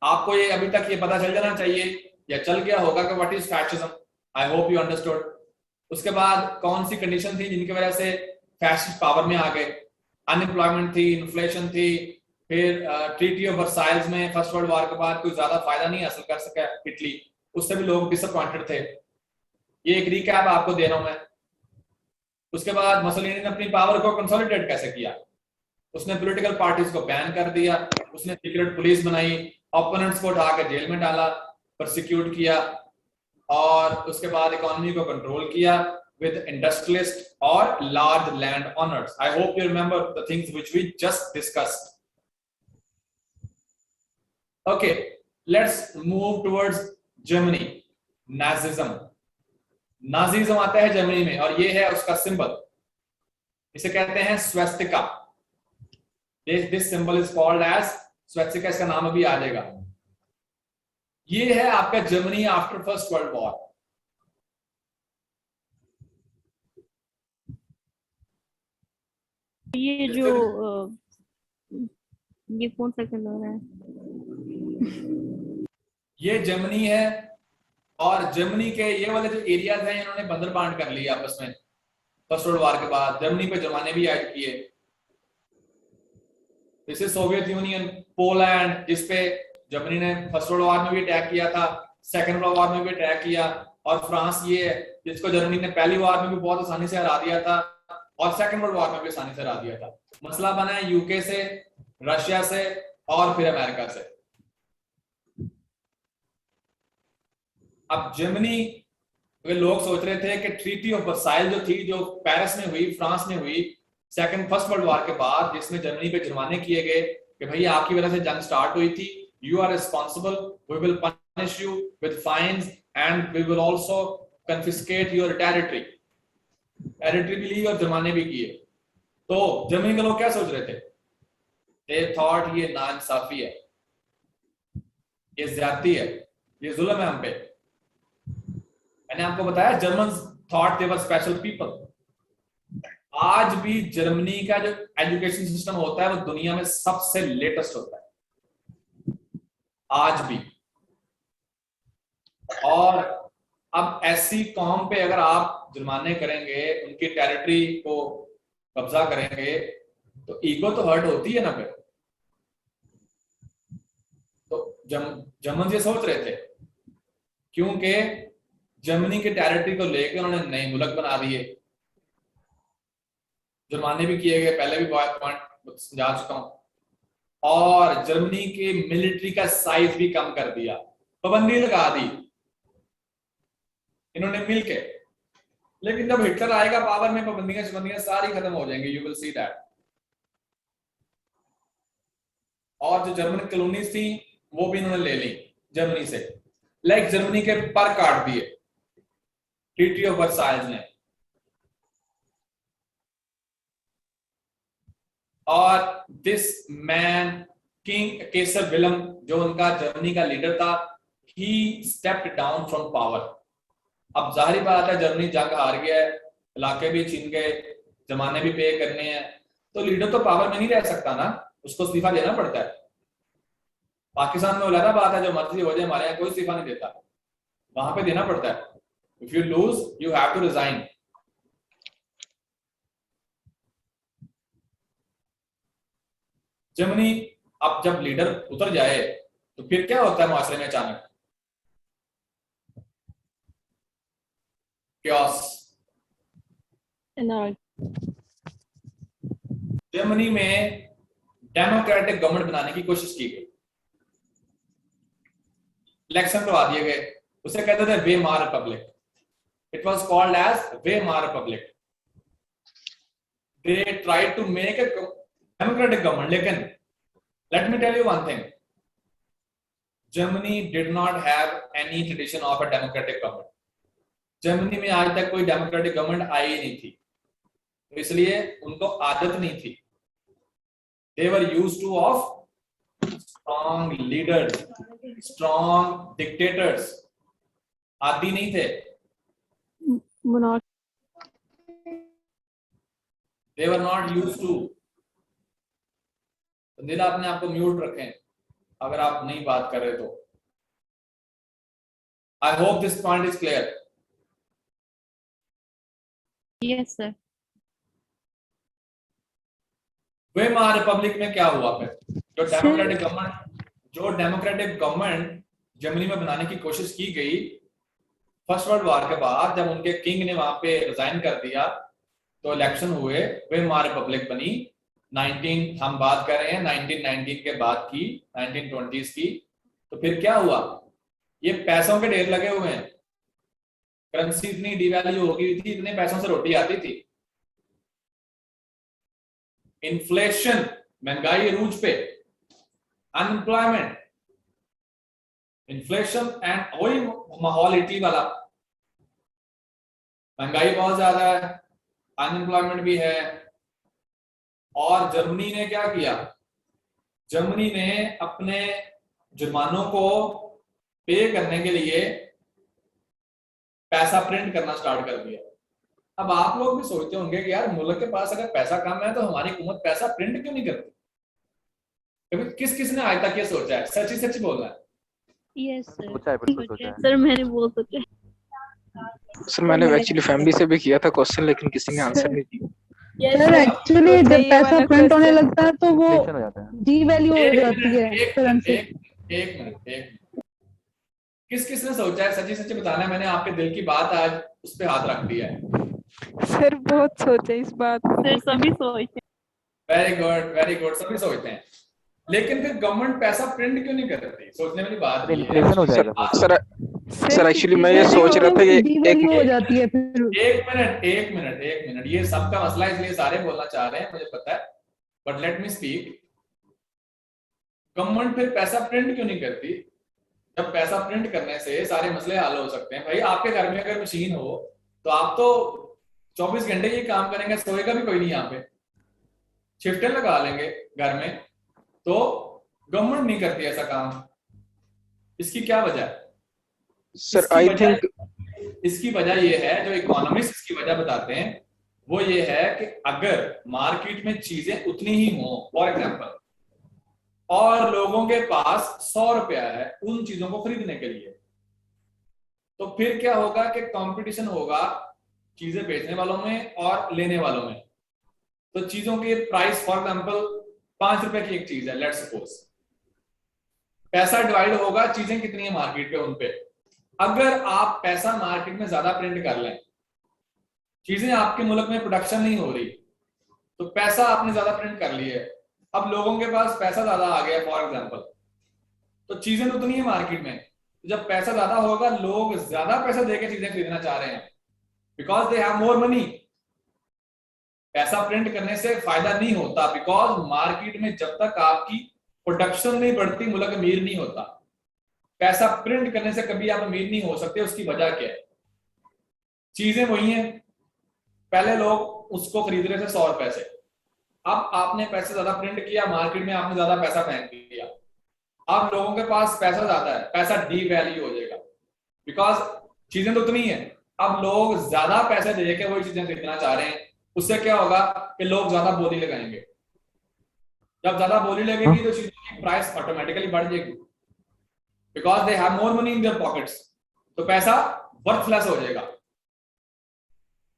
आपको ये अभी तक ये पता चल जाना चाहिए या चल गया होगा कि what is fascism. I hope you understood. उसके बाद कौन सी कंडीशन थी जिनकी वजह से फैशिस्ट पावर में आ गए? अनएम्प्लॉयमेंट थी, इन्फ्लेशन थी, फिर ट्रीटी ऑफ वर्साइल्स में फर्स्ट वर्ल्ड वॉर के बाद कोई ज्यादा फायदा नहीं हासिल कर सका इटली, उससे भी लोग डिसअपॉइंटेड थे। ये एक रिकैप आपको दे रहा हूं मैं। उसके बाद मुसोलिनी ने अपनी पावर को कंसोलिडेट कैसे किया? उसने पॉलिटिकल पार्टीज को बैन कर दिया, उसने सीक्रेट पुलिस बनाई, ओपोनेंट्स को उठाकर जेल में डाला, प्रोसिक्यूट किया, और उसके बाद इकोनॉमी को कंट्रोल किया। with industrialists or large land owners. I hope you remember the things which we just discussed. Okay, let's move towards Germany. Nazism. Nazism आता है जर्मनी में और ये है उसका सिंबल, इसे कहते हैं swastika. This symbol is called as swastika. इसका नाम अभी आ जाएगा. ये है आपका Germany after first world war. ये जो ये कौन सा कलर है? ये जर्मनी है और जर्मनी के ये वाले जो एरियाज हैं इन्होंने बंदर बांट कर लिए आपस में फर्स्ट वर्ल्ड वॉर के बाद. जर्मनी पे जुर्माने भी ऐड किए. This is Soviet union. Poland जिसपे जर्मनी ने फर्स्ट वर्ल्ड वॉर में भी अटैक किया था, सेकंड वर्ल्ड वॉर में भी अटैक किया. और फ्रांस ये है जिसको जर्मनी ने पहली वॉर में भी बहुत आसानी से हरा दिया था और सेकंड वर्ल्ड वॉर में भी आसानी से हरा दिया था. मसला बना है यूके से, रशिया से और फिर अमेरिका से. अब जर्मनी वे लोग सोच रहे थे कि ट्रीटी ऑफ वर्साइल जो थी, जो पेरिस में हुई, फ्रांस में हुई फर्स्ट वर्ल्ड वॉर के बाद, जिसमें जर्मनी पे जुर्माने किए गए कि भाई आपकी वजह से जंग स्टार्ट हुई थी, you are responsible, we will punish you with fines and we will also confiscate your territory भी ली और जुर्माने भी किए. तो जर्मनी के लोग क्या सोच रहे थे? दे थॉट ये नाइंसाफी है, ये ज्यादती है, ये जुल्म है हम पे. मैंने आपको बताया Germans thought they were special people. आज भी जर्मनी का जो एजुकेशन सिस्टम होता है वो दुनिया में सबसे लेटेस्ट होता है आज भी. और अब ऐसी कौम पे अगर आप जुर्माने करेंगे, उनकी टेरिटरी को कब्जा करेंगे, तो ईगो तो हर्ट होती है ना फिर. तो जर्मन ये सोच रहे थे, क्योंकि जर्मनी की टेरिटरी को लेकर उन्होंने नए मुल्क बना दिए, जुर्माने भी किए गए, पहले भी पॉइंट समझा चुका हूं. और जर्मनी की मिलिट्री का साइज भी कम कर दिया, पाबंदी लगा दी इन्होंने मिलके. लेकिन जब हिटलर आएगा पावर में, पाबंदियां सारी खत्म हो जाएंगी. You will see that. और जो जर्मन कॉलोनीज थी वो भी इन्होंने ले ली जर्मनी से. लाइक जर्मनी के पर काट दिए ट्रीटी ऑफ वर्साइल्स ने. और दिस मैन किंग केसर विलम, जो उनका जर्मनी का लीडर था, ही स्टेप्ड डाउन फ्रॉम पावर. अब जाहिर बात है जर्मनी जंग हार गया है, इलाके भी छीन गए, जमाने भी पे करने हैं, तो लीडर तो पावर में नहीं रह सकता ना, उसको इस्तीफा देना पड़ता है. पाकिस्तान में अलग बात है, जो मर्जी हो जाए, हमारे यहाँ कोई इस्तीफा नहीं देता, वहां पे देना पड़ता है. If you lose you have to resign. Germany अब जब लीडर उतर जाए तो फिर क्या होता है मुआशरे में? अचानक chaos. जर्मनी में डेमोक्रेटिक गवर्नमेंट बनाने की कोशिश की गई, इलेक्शन करवा दिए गए, उसे कहते थे Weimar republic. It was called as Weimar republic. They tried to make a democratic government. लेकिन let me tell you one thing, Germany did not have any tradition of a democratic government. Germany में आज तक कोई democratic government आई ही नहीं थी, तो इसलिए उनको आदत नहीं थी. They were used to of strong leaders, strong dictators. आदि नहीं थे. They were not used to. तो नीला अपने आप को म्यूट रखें अगर आप नहीं बात कर रहे तो. I hope this point is clear. Yes, sir. Weimar Republic में क्या हुआ फिर? जो डेमोक्रेटिक गवर्नमेंट जर्मनी में बनाने की कोशिश की गई फर्स्ट वर्ल्ड वॉर के बाद, जब उनके किंग ने वहां पे रिजाइन कर दिया तो इलेक्शन हुए, वेमार रिपब्लिक बनी. 19 हम बात कर रहे हैं 1919 के बाद की, 1920s की. तो फिर क्या हुआ? ये पैसों के ढेर लगे हुए हैं. करेंसी इतनी डिवैल्यू हो गई थी, इतने पैसों से रोटी आती थी। इन्फ्लेशन, महंगाई अरूज पे, अनएम्प्लॉयमेंट, इन्फ्लेशन एंड वही माहौल इटली वाला, महंगाई बहुत ज्यादा है, अनएम्प्लॉयमेंट भी है। और जर्मनी ने क्या किया, जर्मनी ने अपने जुर्मानों को पे करने के लिए पैसा प्रिंट करना स्टार्ट कर दिया। अब आप लोग भी सोचते होंगे कि यार मुल्क के पास अगर पैसा कम है तो हमारी हुकूमत पैसा प्रिंट क्यों नहीं करती? कभी किस किस ने आज तक ये सोचा है? सच ही सच बोलना है। यस सर, सोचा है, बिल्कुल सोचा है। सर मैंने बहुत सोचा है। सर मैंने एक्चुअली फैमिली से भी किया था क्वेश्चन, लेकिन किसी ने आंसर नहीं दिया। सर एक्चुअली जब पैसा प्रिंट होने लगता है तो वो Inflation हो जाता है। डीवैल्यू हो जाती है करेंसी। एक मिनट, किस किस ने सोचा है? सच्ची सच्ची बताना है, मैंने आपके दिल की बात आज उस पे हाथ रख दिया है। सर बहुत सोचा इस बात को। सर सभी सोचते हैं। वेरी गुड, सभी सोचते हैं। लेकिन फिर गवर्नमेंट पैसा प्रिंट क्यों नहीं करती? सोचने वाली बात ये है। इन्फ्लेशन हो जाएगा सर एक्चुअली मैं ये सोच रहा था, ये डीवैल्यू हो जाती है फिर। एक मिनट, ये सबका मसला है इसलिए सारे बोलना चाह रहे हैं, मुझे पता है, but let me speak. Government फिर पैसा प्रिंट क्यों नहीं करती? जब पैसा प्रिंट करने से सारे मसले हल हो सकते हैं। भाई आपके घर में अगर मशीन हो तो आप तो 24 घंटे ये काम करेंगे, सोएगा भी कोई नहीं यहाँ पे, शिफ्टें लगा लेंगे घर में। तो गवर्नमेंट नहीं करती ऐसा काम, इसकी क्या वजह है? सर आई थिंक इसकी वजह ये है, जो इकोनॉमिस्ट इसकी वजह बताते हैं वो ये है कि अगर मार्केट में चीजें उतनी ही हो, फॉर एग्जांपल, और लोगों के पास 100 रुपया है उन चीजों को खरीदने के लिए, तो फिर क्या होगा कि कंपटीशन होगा चीजें बेचने वालों में और लेने वालों में। तो चीजों के प्राइस, फॉर एग्जांपल 5 रुपए की एक चीज है, लेट्स सपोज, पैसा डिवाइड होगा चीजें कितनी है मार्केट पे उन पे। अगर आप पैसा मार्केट में ज्यादा प्रिंट कर लें, चीजें आपके मुल्क में प्रोडक्शन नहीं हो रही, तो पैसा आपने ज्यादा प्रिंट कर लिया है, अब लोगों के पास पैसा ज्यादा आ गया फॉर एग्जांपल, तो चीजें तो उतनी है मार्केट में। तो जब पैसा ज्यादा होगा, लोग ज्यादा पैसा देके चीजें खरीदना चाह रहे हैं, because they have more money. पैसा प्रिंट करने से फायदा नहीं होता, बिकॉज मार्केट में जब तक आपकी प्रोडक्शन नहीं बढ़ती मुल्क अमीर नहीं होता। पैसा प्रिंट करने से कभी आप अमीर नहीं हो सकते। उसकी वजह क्या है? चीजें वही हैं, पहले लोग उसको खरीद रहे थे 100 रुपए से, अब आपने पैसे ज्यादा प्रिंट किया, मार्केट में आपने ज्यादा पैसा फेंक दिया, अब लोगों के पास पैसा ज्यादा है, पैसा डीवैल्यू हो जाएगा, बिकॉज चीजें तो उतनी है। अब लोग ज्यादा पैसे दे के वही चीजें खरीदना चाह रहे हैं। उससे क्या होगा कि लोग ज्यादा बोली लगाएंगे। जब ज्यादा बोली लगेगी तो चीजों की प्राइस ऑटोमेटिकली बढ़ जाएगी, because they have more money in their pockets. तो पैसा वर्थलेस हो जाएगा,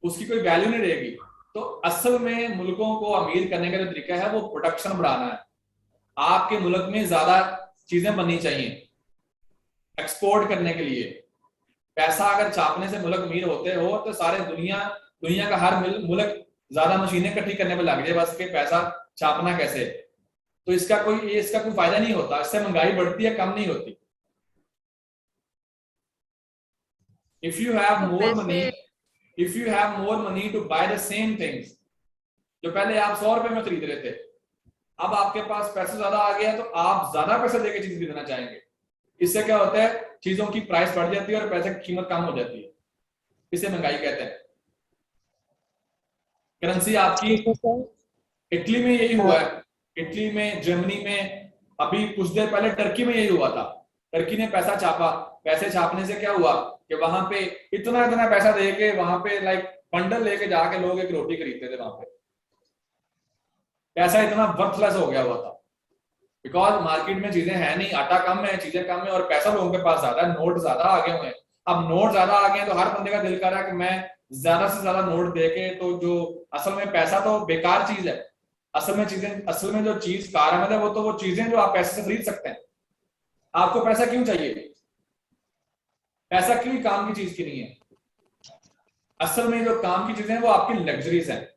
उसकी कोई वैल्यू नहीं रहेगी। तो असल में मुल्कों को अमीर करने का जो तरीका है वो प्रोडक्शन बढ़ाना है। आपके मुल्क में ज्यादा चीजें बननी चाहिए एक्सपोर्ट करने के लिए। पैसा अगर छापने से मुल्क अमीर होते हो तो सारे दुनिया का हर मुल्क ज्यादा मशीनें इकट्ठी करने पर लग जाए, बस के पैसा छापना कैसे। तो इसका कोई फायदा नहीं होता, इससे महंगाई बढ़ती है, कम नहीं होती। If you have more money to buy the same things, जो पहले आप 100 रुपए में खरीद रहे थे, अब आपके पास पैसा ज्यादा आ गया तो आप ज्यादा पैसा देकर चीज खरीदना चाहेंगे। इससे क्या होता है, चीजों की प्राइस बढ़ जाती है और पैसे की कीमत कम हो जाती है। इसे महंगाई कहते हैं। करेंसी आपकी इटली में यही हुआ है, इटली में, जर्मनी में, अभी कुछ देर पहले टर्की में यही हुआ था। टर्की ने पैसा छापा, पैसे छापने से क्या हुआ कि वहां पे इतना पैसा दे के वहां पे लाइक बंडल लेके जाके लोग एक रोटी खरीदते थे। वहां पे पैसा इतना वर्थलेस हो गया हुआ था, बिकॉज मार्केट में चीजें है नहीं, आटा कम है, चीजें कम है और पैसा लोगों के पास ज्यादा है, नोट ज्यादा आ गए हुए हैं। अब नोट ज्यादा आ गए तो हर बंदे का दिल कर रहा है कि मैं ज्यादा से ज्यादा नोट देके, तो जो असल में पैसा तो बेकार चीज है। असल में जो चीज कारआमद है वो चीजें जो आप पैसे से खरीद सकते हैं। आपको पैसा क्यों चाहिए? पैसा क्यों काम की चीज की नहीं है? असल में जो काम की चीजें हैं वो आपकी लग्जरीज हैं।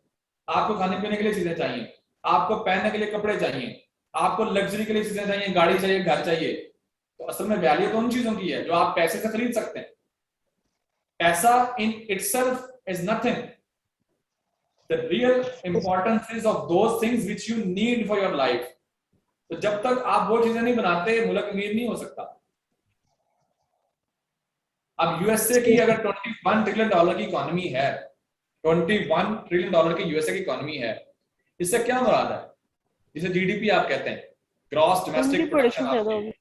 आपको खाने पीने के लिए चीजें चाहिए, आपको पहनने के लिए कपड़े चाहिए, आपको लग्जरी के लिए चीजें चाहिए, गाड़ी चाहिए, घर चाहिए। तो असल में वैल्यू तो उन चीजों की है जो आप पैसे से खरीद सकते हैं। पैसा in itself is nothing. The real importance is of those things which you need for your life. तो जब तक आप वो चीजें नहीं बनाते, मुल्क अमीर नहीं हो सकता। अब यूएसए की अगर $21 ट्रिलियन की इकोनॉमी है, $21 ट्रिलियन की यूएसए की इकोनॉमी है, इससे क्या मुराद है? जिसे जीडीपी आप कहते हैं, ग्रॉस डोमेस्टिक प्रोडक्शन।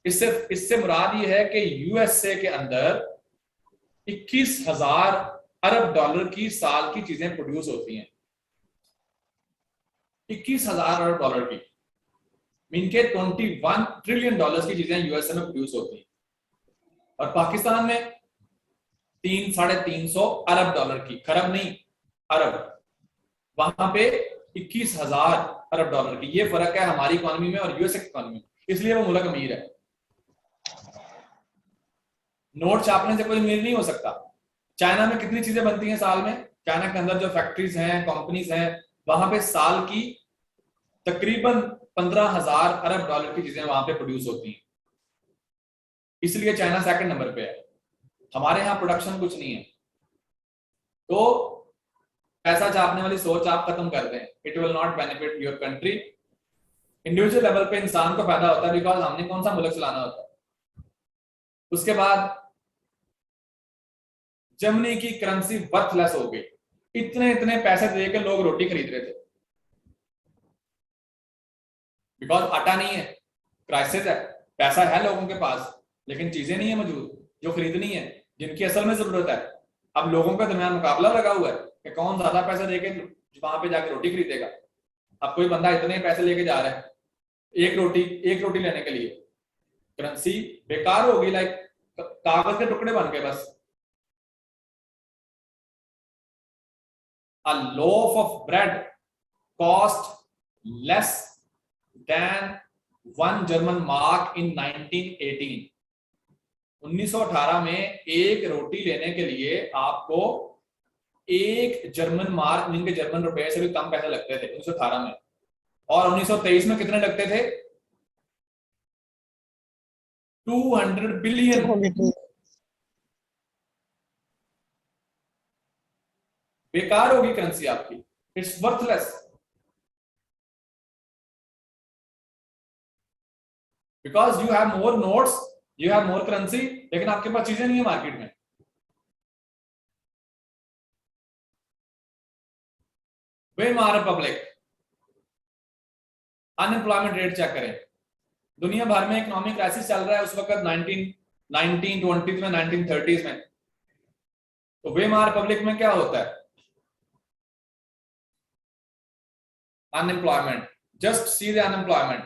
इससे मुराद ये है कि यूएसए के अंदर 21,000 अरब डॉलर की साल की चीजें प्रोड्यूस होती हैं। 21,000 अरब डॉलर की मीन के $21 ट्रिलियन की चीजें यूएसए में प्रोड्यूस होती हैं, और पाकिस्तान में 300-350 अरब डॉलर की, खरब नहीं अरब, वहां पे 21,000 अरब डॉलर की। ये फर्क है हमारी इकोनॉमी में और यूएसए की इकोनॉमी में, इसलिए वो मुल्क अमीर है। नोट छापने से कोई अमीर नहीं हो सकता। चाइना में कितनी चीजें बनती हैं साल में? चाइना के अंदर जो फैक्ट्रीज हैं, कंपनीज हैं, वहां पे साल की तकरीबन 15,000 अरब डॉलर की चीजें वहां पे प्रोड्यूस होती हैं, इसलिए चाइना सेकंड नंबर पे है। हमारे यहाँ प्रोडक्शन कुछ नहीं है, तो पैसा छापने वाली सोच आप खत्म कर दें। It will not benefit your country. Individual level पे इंसान को फायदा होता है, बिकॉज हमने कौन सा मुल्क चलाना होता है। उसके बाद जर्मनी की करेंसी वर्थलेस हो गई, इतने पैसे देके लोग रोटी खरीद रहे थे, बिकॉज आटा नहीं है, क्राइसिस है, पैसा है लोगों के पास लेकिन चीजें नहीं है मौजूद जो खरीदनी है, जिनकी असल में जरूरत है। अब लोगों के दरमियान मुकाबला लगा हुआ है कि कौन ज्यादा पैसे देके वहां पे जाके रोटी खरीदेगा। अब कोई बंदा इतने पैसे लेके जा रहा है एक रोटी लेने के लिए, करेंसी बेकार होगी, लाइक कागज के टुकड़े बन गए बस। A loaf of bread cost less than 1 German mark in 1918. 1918 में एक रोटी लेने के लिए आपको 1 जर्मन मार्क, जिनके जर्मन रुपए से भी कम पैसे लगते थे 1918 में, और 1923 में कितने लगते थे? 200 बिलियन। बेकार होगी करेंसी आपकी, it's worthless, because you have more notes, you have more currency, लेकिन आपके पास चीजें नहीं है मार्केट में। Weimar republic, unemployment rate check करें। दुनिया भर में इकोनॉमिक क्राइसिस चल रहा है उस वक्त 1920 में, 1930s में। तो वेमार रिपब्लिक में क्या होता है? Unemployment, just see the unemployment.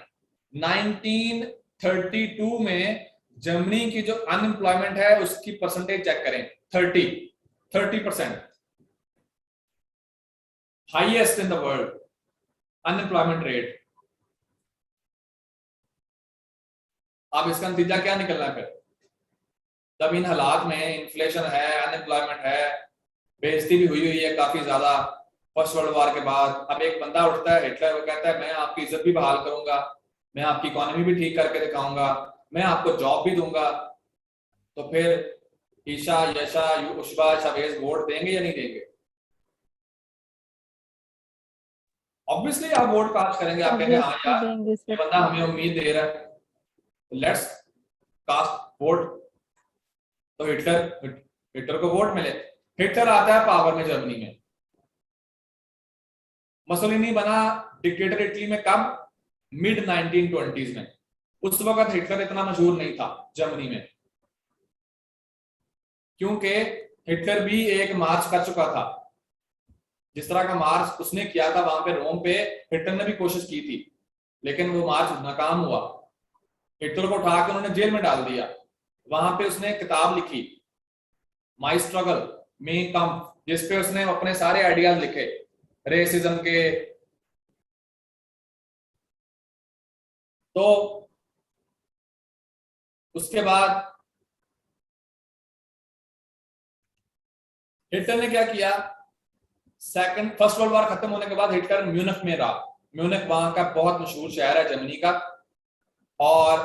1932 में जर्मनी की जो अनएम्प्लॉयमेंट है उसकी परसेंटेज चेक करें, 30%, highest in the world unemployment rate. अब इसका नतीजा क्या निकलना है फिर? जब इन हालात में इन्फ्लेशन है, अनएम्प्लॉयमेंट है, बेइज्जती भी हुई है काफी ज्यादा फर्स्ट वर्ल्ड वॉर के बाद। अब एक बंदा उठता है, हिटलर, वो कहता है मैं आपकी इज्जत भी बहाल करूंगा, मैं आपकी इकोनॉमी भी ठीक करके दिखाऊंगा, मैं आपको जॉब भी दूंगा। तो फिर ईशा, यशा, उशबा, शावेज वोट देंगे या नहीं देंगे? ऑब्वियसली आप वोट कास्ट करेंगे, आप कहेंगे हाँ यार ये बंदा हमें उम्मीद दे रहा है, लेट्स कास्ट वोट। तो हिटलर को वोट मिले। हिटलर आता है पावर में जर्मनी में। मसोलिनी बना डिक्टेटर इटली में कब? मिड 1920s में। उस वक्त हिटलर इतना मशहूर नहीं था जर्मनी में, क्योंकि हिटलर भी एक मार्च कर चुका था। जिस तरह का मार्च उसने किया था वहां पे रोम पे, हिटलर ने भी कोशिश की थी, लेकिन वो मार्च नाकाम हुआ। हिटलर को उठा के उन्होंने जेल में डाल दिया। वहां पे उसने किताब लिखी, माई स्ट्रगल, मेन काम्फ, जिसपे उसने अपने सारे आइडियाज लिखे रेसिज्म के। तो उसके बाद हिटलर ने क्या किया? फर्स्ट वर्ल्ड वॉर खत्म होने के बाद हिटलर म्यूनिख में रहा। म्यूनिख वहां का बहुत मशहूर शहर है जर्मनी का, और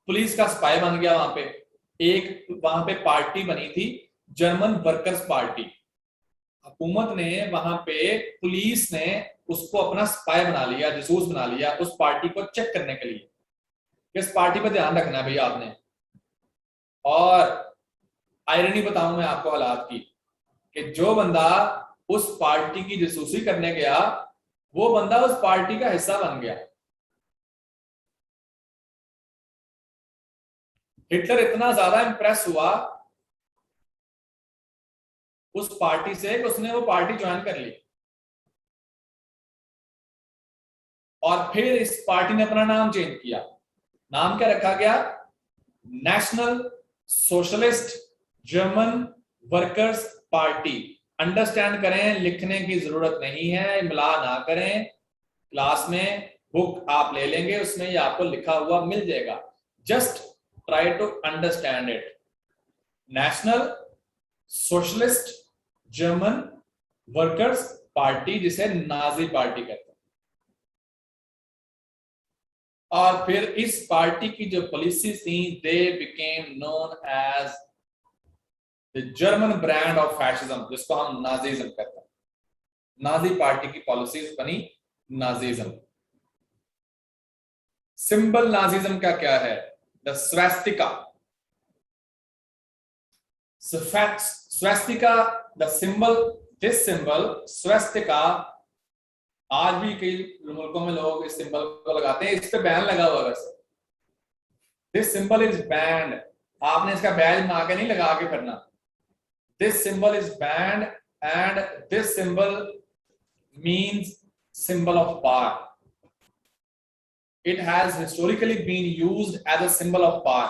पुलिस का स्पाई बन गया वहां पे। एक वहां पे पार्टी बनी थी जर्मन वर्कर्स पार्टी। हुकूमत ने वहां पे, पुलिस ने उसको अपना स्पाई बना लिया, जासूस बना लिया, उस पार्टी को चेक करने के लिए। इस पार्टी पर ध्यान रखना है भैया आपने। और आयरनी बताऊं मैं आपको हालात की, कि जो बंदा उस पार्टी की जासूसी करने गया, वो बंदा उस पार्टी का हिस्सा बन गया। हिटलर इतना ज्यादा इंप्रेस हुआ उस पार्टी से कि उसने वो पार्टी ज्वाइन कर ली, और फिर इस पार्टी ने अपना नाम चेंज किया। नाम क्या रखा गया? National socialist German workers party. Understand करें, लिखने की जरूरत नहीं है, मिला ना करें। क्लास में बुक आप ले लेंगे, उसमें ये आपको लिखा हुआ मिल जाएगा। Just try to understand it. National socialist German workers party, जिसे नाजी पार्टी कहते हैं। और फिर इस पार्टी की जो पॉलिसी थी, they became known as the German brand of fascism, जिसको हम नाजीज्म कहते हैं। नाजी पार्टी की पॉलिसीज बनी नाजीज्म। सिंबल नाजीज्म का क्या है? The Swastika. Swastika, the symbol, this symbol Swastika, आज भी कई मुल्कों में लोग इस सिंबल को लगाते हैं। इस पे बैन लगा हुआ है वैसे। This symbol is band. आपने इसका बैज बना के नहीं लगा के फिरना। This symbol is band and this symbol means symbol of power. It has historically been used as a symbol of power.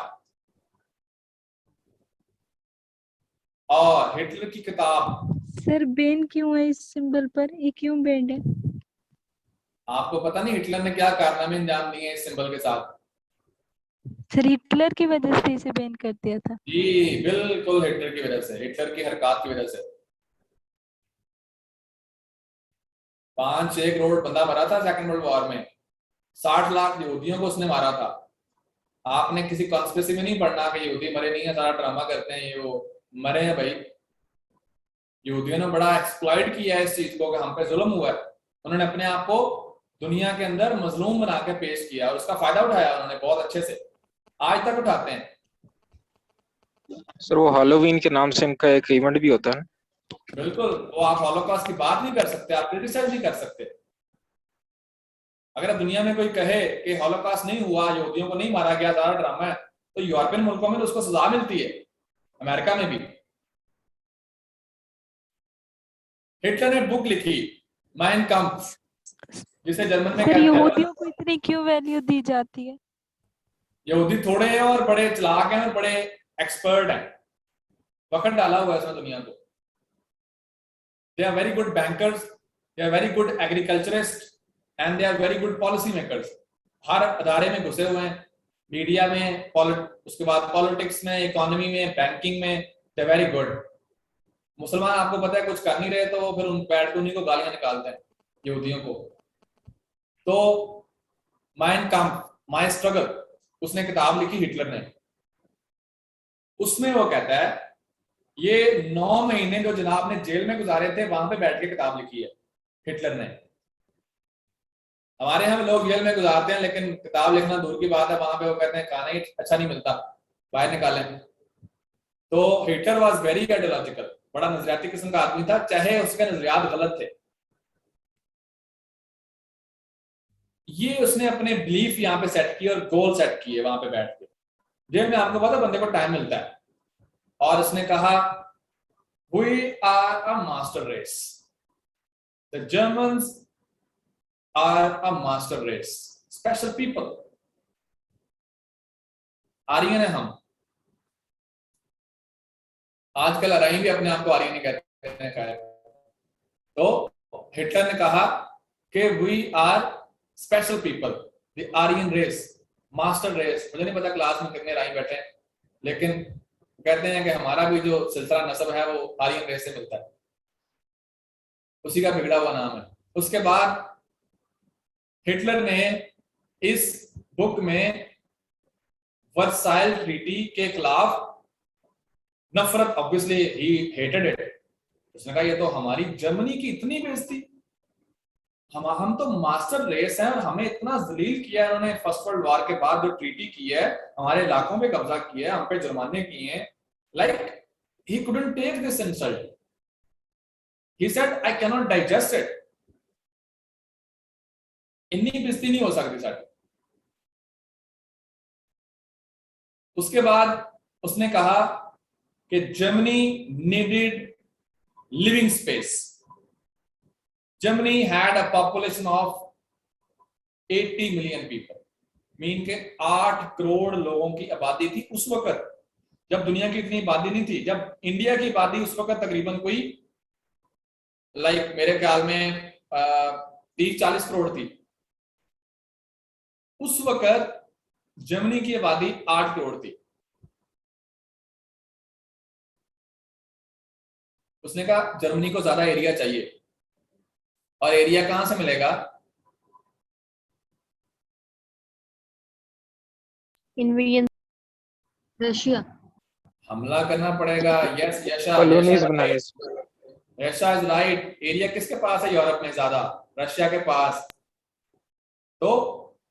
और हिटलर की किताब, सर बैन क्यों है इस सिंबल पर? ये क्यों बैंड है? आपको पता नहीं हिटलर ने क्या कारनामे अंजाम दिए इस सिंबल के साथ? सर हिटलर की वजह से इसे बैन कर दिया था। जी बिल्कुल, हिटलर की वजह से, हिटलर की हरकत की वजह से। 5-6 करोड़ बंदा मरा था सेकंड वर्ल्ड वॉर में। 60 लाख यहूदियों को उसने मारा था। आपने किसी कॉन्स्पिरेसी में नहीं पढ़ना कि यहूदी मरे नहीं है, सारा ड्रामा करते हैं ये वो। मरे हैं भाई। यहूदियों ने बड़ा एक्सप्लॉइट किया है इस चीज को कि हम पे जुल्म हुआ है। उन्होंने अपने आप को दुनिया के अंदर मजलूम बना के पेश किया और उसका फायदा उठाया उन्होंने बहुत अच्छे से, आज तक उठाते हैं। सर वो हैलोवीन के नाम से इनका एक इवेंट भी होता है। बिल्कुल, वो आप हॉलोकॉस्ट की बात नहीं कर सकते, आप क्रिटिसाइज नहीं कर सकते। अगर दुनिया में कोई कहे कि हॉलोकॉस्ट नहीं हुआ, यहूदियों को नहीं मारा गया, सारा ड्रामा है, तो यूरोपियन मुल्कों में तो उसको सजा मिलती है, अमेरिका में भी। हिटलर ने बुक लिखी माइन काम्फ, जिसे जर्मन में सर यहूदियों को इतनी क्यों वैल्यू दी जाती है? यहूदी थोड़े हैं और बड़े चालाक हैं और बड़े एक्सपर्ट हैं। वक्त डाला हुआ है इसमें दुनिया को। They are very good bankers, they are very good agriculturist and they are very good policy makers. हर अदारे में घुसे हुए हैं, मीडिया में, उसके बाद पॉलिटिक्स में, इकोनॉमी में, बैंकिंग में, दे वेरी गुड। मुसलमान आपको पता है कुछ कर नहीं रहे तो फिर उन बैठ के उन्हीं को गालियां निकालते हैं यहूदियों को। तो माइन काम्फ, माय स्ट्रगल, उसने किताब लिखी हिटलर ने। उसमें वो कहता है ये 9 महीने जो जनाब ने जेल में गुजारे थे वहां पे बैठ के किताब लिखी है हिटलर ने। हमारे यहाँ लोग जेल में गुजारते हैं लेकिन किताब लिखना दूर की बात है, वहां पे वो कहते हैं खाना ही अच्छा नहीं मिलता, बाहर निकालें। तो हिटलर वाज वेरी आइडियोलॉजिकल, बड़ा नजरियाती किस्म का आदमी था, चाहे उसके नजरियात गलत थे। ये उसने अपने बिलीफ यहाँ पे सेट किए और गोल सेट किए वहां पे बैठ के। जेल में आपको पता बंदे को टाइम मिलता है, और उसने कहा we are a master race, the Germans are a master race, special people. Aryan है हम। आजकल आर्यन भी अपने आप को आर्यन कहते हैं। तो हिटलर ने कहा कि we are special people, the Aryan race, master race. मुझे नहीं पता क्लास में कितने राई बैठे हैं, लेकिन कहते हैं कि हमारा भी जो सिलसिला नस्ब है वो आर्यन रेस से मिलता है, उसी का बिगड़ा हुआ नाम है। उसके बाद हिटलर ने इस बुक में वर्साइल ट्रीटी के खिलाफ नफरत, ऑब्वियसली ही हेटेड इट। उसने कहा ये तो हमारी जर्मनी की इतनी बेइज्जती, हम तो मास्टर रेस हैं और हमें इतना जलील किया है उन्होंने फर्स्ट वर्ल्ड वॉर के बाद, जो ट्रीटी की है, हमारे इलाकों पे कब्जा किया है, हम पे जुर्माने किए हैं। Like he couldn't take this insult. He said I cannot digest it. इतनी बेइज्जती नहीं हो सकती सर। उसके बाद उसने कहा कि Germany needed living space. Germany had a population of 80 million people, mean के 8 करोड़ लोगों की आबादी थी उस वक्त, जब दुनिया की इतनी आबादी नहीं थी। जब इंडिया की आबादी उस वक्त तकरीबन कोई लाइक मेरे ख्याल में 30-40 करोड़ थी, उस वक्त जर्मनी की आबादी 8 करोड़ थी। उसने कहा जर्मनी को ज्यादा एरिया चाहिए, और एरिया कहां से मिलेगा? Invasion Russia. हमला करना पड़ेगा। यस यशा, कॉलोनीज बनाने से। Russia is right. एरिया किसके पास है यूरोप में ज्यादा? रशिया के पास। तो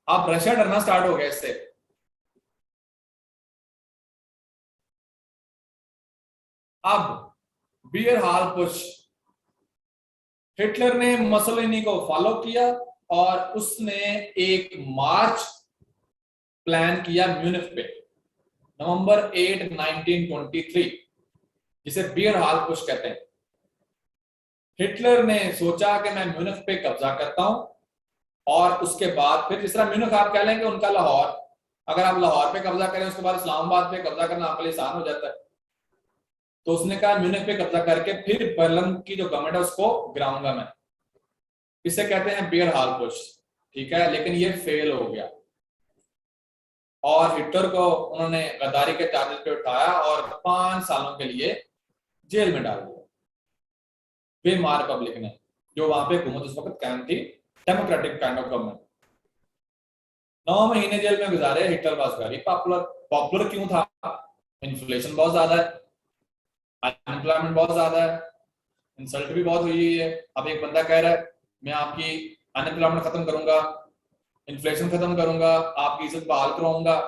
अब रशिया डरना स्टार्ट हो गया इससे। अब बियर हाल पुश, हिटलर ने मसोलिनी को फॉलो किया और उसने एक मार्च प्लान किया म्यूनिख पे, नवंबर 8, 1923, जिसे बियर हाल पुश कहते हैं। हिटलर ने सोचा कि मैं म्यूनिख पे कब्जा करता हूं, और उसके बाद फिर जिस तरह म्यूनिख आप कह लेंगे उनका लाहौर, अगर आप लाहौर पे कब्जा करें उसके बाद इस्लामाबाद पे कब्जा करना आपके लिए आसान हो जाता है। तो उसने कहा म्यूनिख पे कब्जा करके फिर बर्लिन की जो गवर्नमेंट है उसको गिराऊंगा मैं। इसे कहते हैं बियर हाल पुश, ठीक है। लेकिन ये फेल हो गया और हिटलर को उन्होंने गद्दारी के चार्जेस पे उठाया और 5 सालों के लिए जेल में डाल दिया। वेमार रिपब्लिक ने, जो वहां पे हुकूमत उस वक्त कायम थी, डेमोक्रेटिक काइंड ऑफ गवर्नमेंट, 9 महीने जेल में गुजारे। Hitler was very popular. Popular क्यों था? इन्फ्लेशन बहुत ज्यादा है, अनएम्प्लॉयमेंट बहुत ज्यादा है, इंसल्ट भी बहुत हुई है। अब एक बंदा कह रहा है मैं आपकी अनएम्प्लॉयमेंट खत्म करूंगा, इन्फ्लेशन खत्म करूंगा, आपकी इज्जत बहाल कराऊंगा,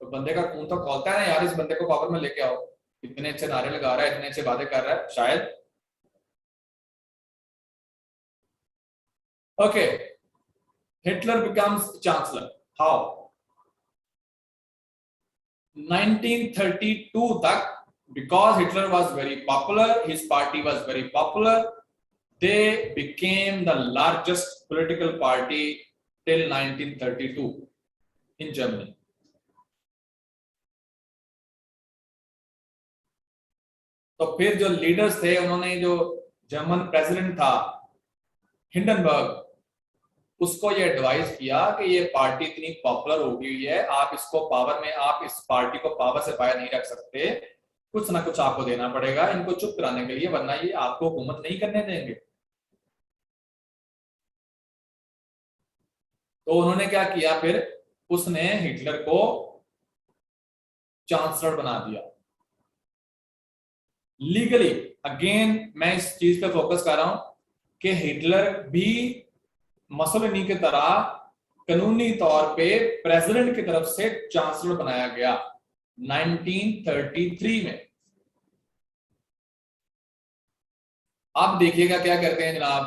तो बंदे का खून तो खौलता है ना यार, इस बंदे को पावर में लेके आओ। इतने अच्छे नारे लगा रहा है, इतने अच्छे वादे कर रहा है, शायद। Okay, Hitler becomes chancellor. How? 1932 तक, because Hitler was very popular, his party was very popular, they became the largest political party till 1932 in Germany. तो फिर जो लीडर्स थे, उन्होंने जो जर्मन प्रेसिडेंट था हिंडनबर्ग, उसको ये एडवाइस किया कि ये पार्टी इतनी पॉपुलर हो गई है, आप इसको पावर में, आप इस पार्टी को पावर से बाहर नहीं रख सकते, कुछ ना कुछ आपको देना पड़ेगा इनको चुप कराने के लिए, वरना ये आपको हुकूमत नहीं करने देंगे। तो उन्होंने क्या किया फिर? उसने हिटलर को चांसलर बना दिया लीगली। अगेन मैं इस चीज पे फोकस कर रहा हूं कि हिटलर भी मसोलिनी की तरह कानूनी तौर पे प्रेसिडेंट की तरफ से चांसलर बनाया गया 1933 में। अब देखिएगा क्या करते हैं जनाब।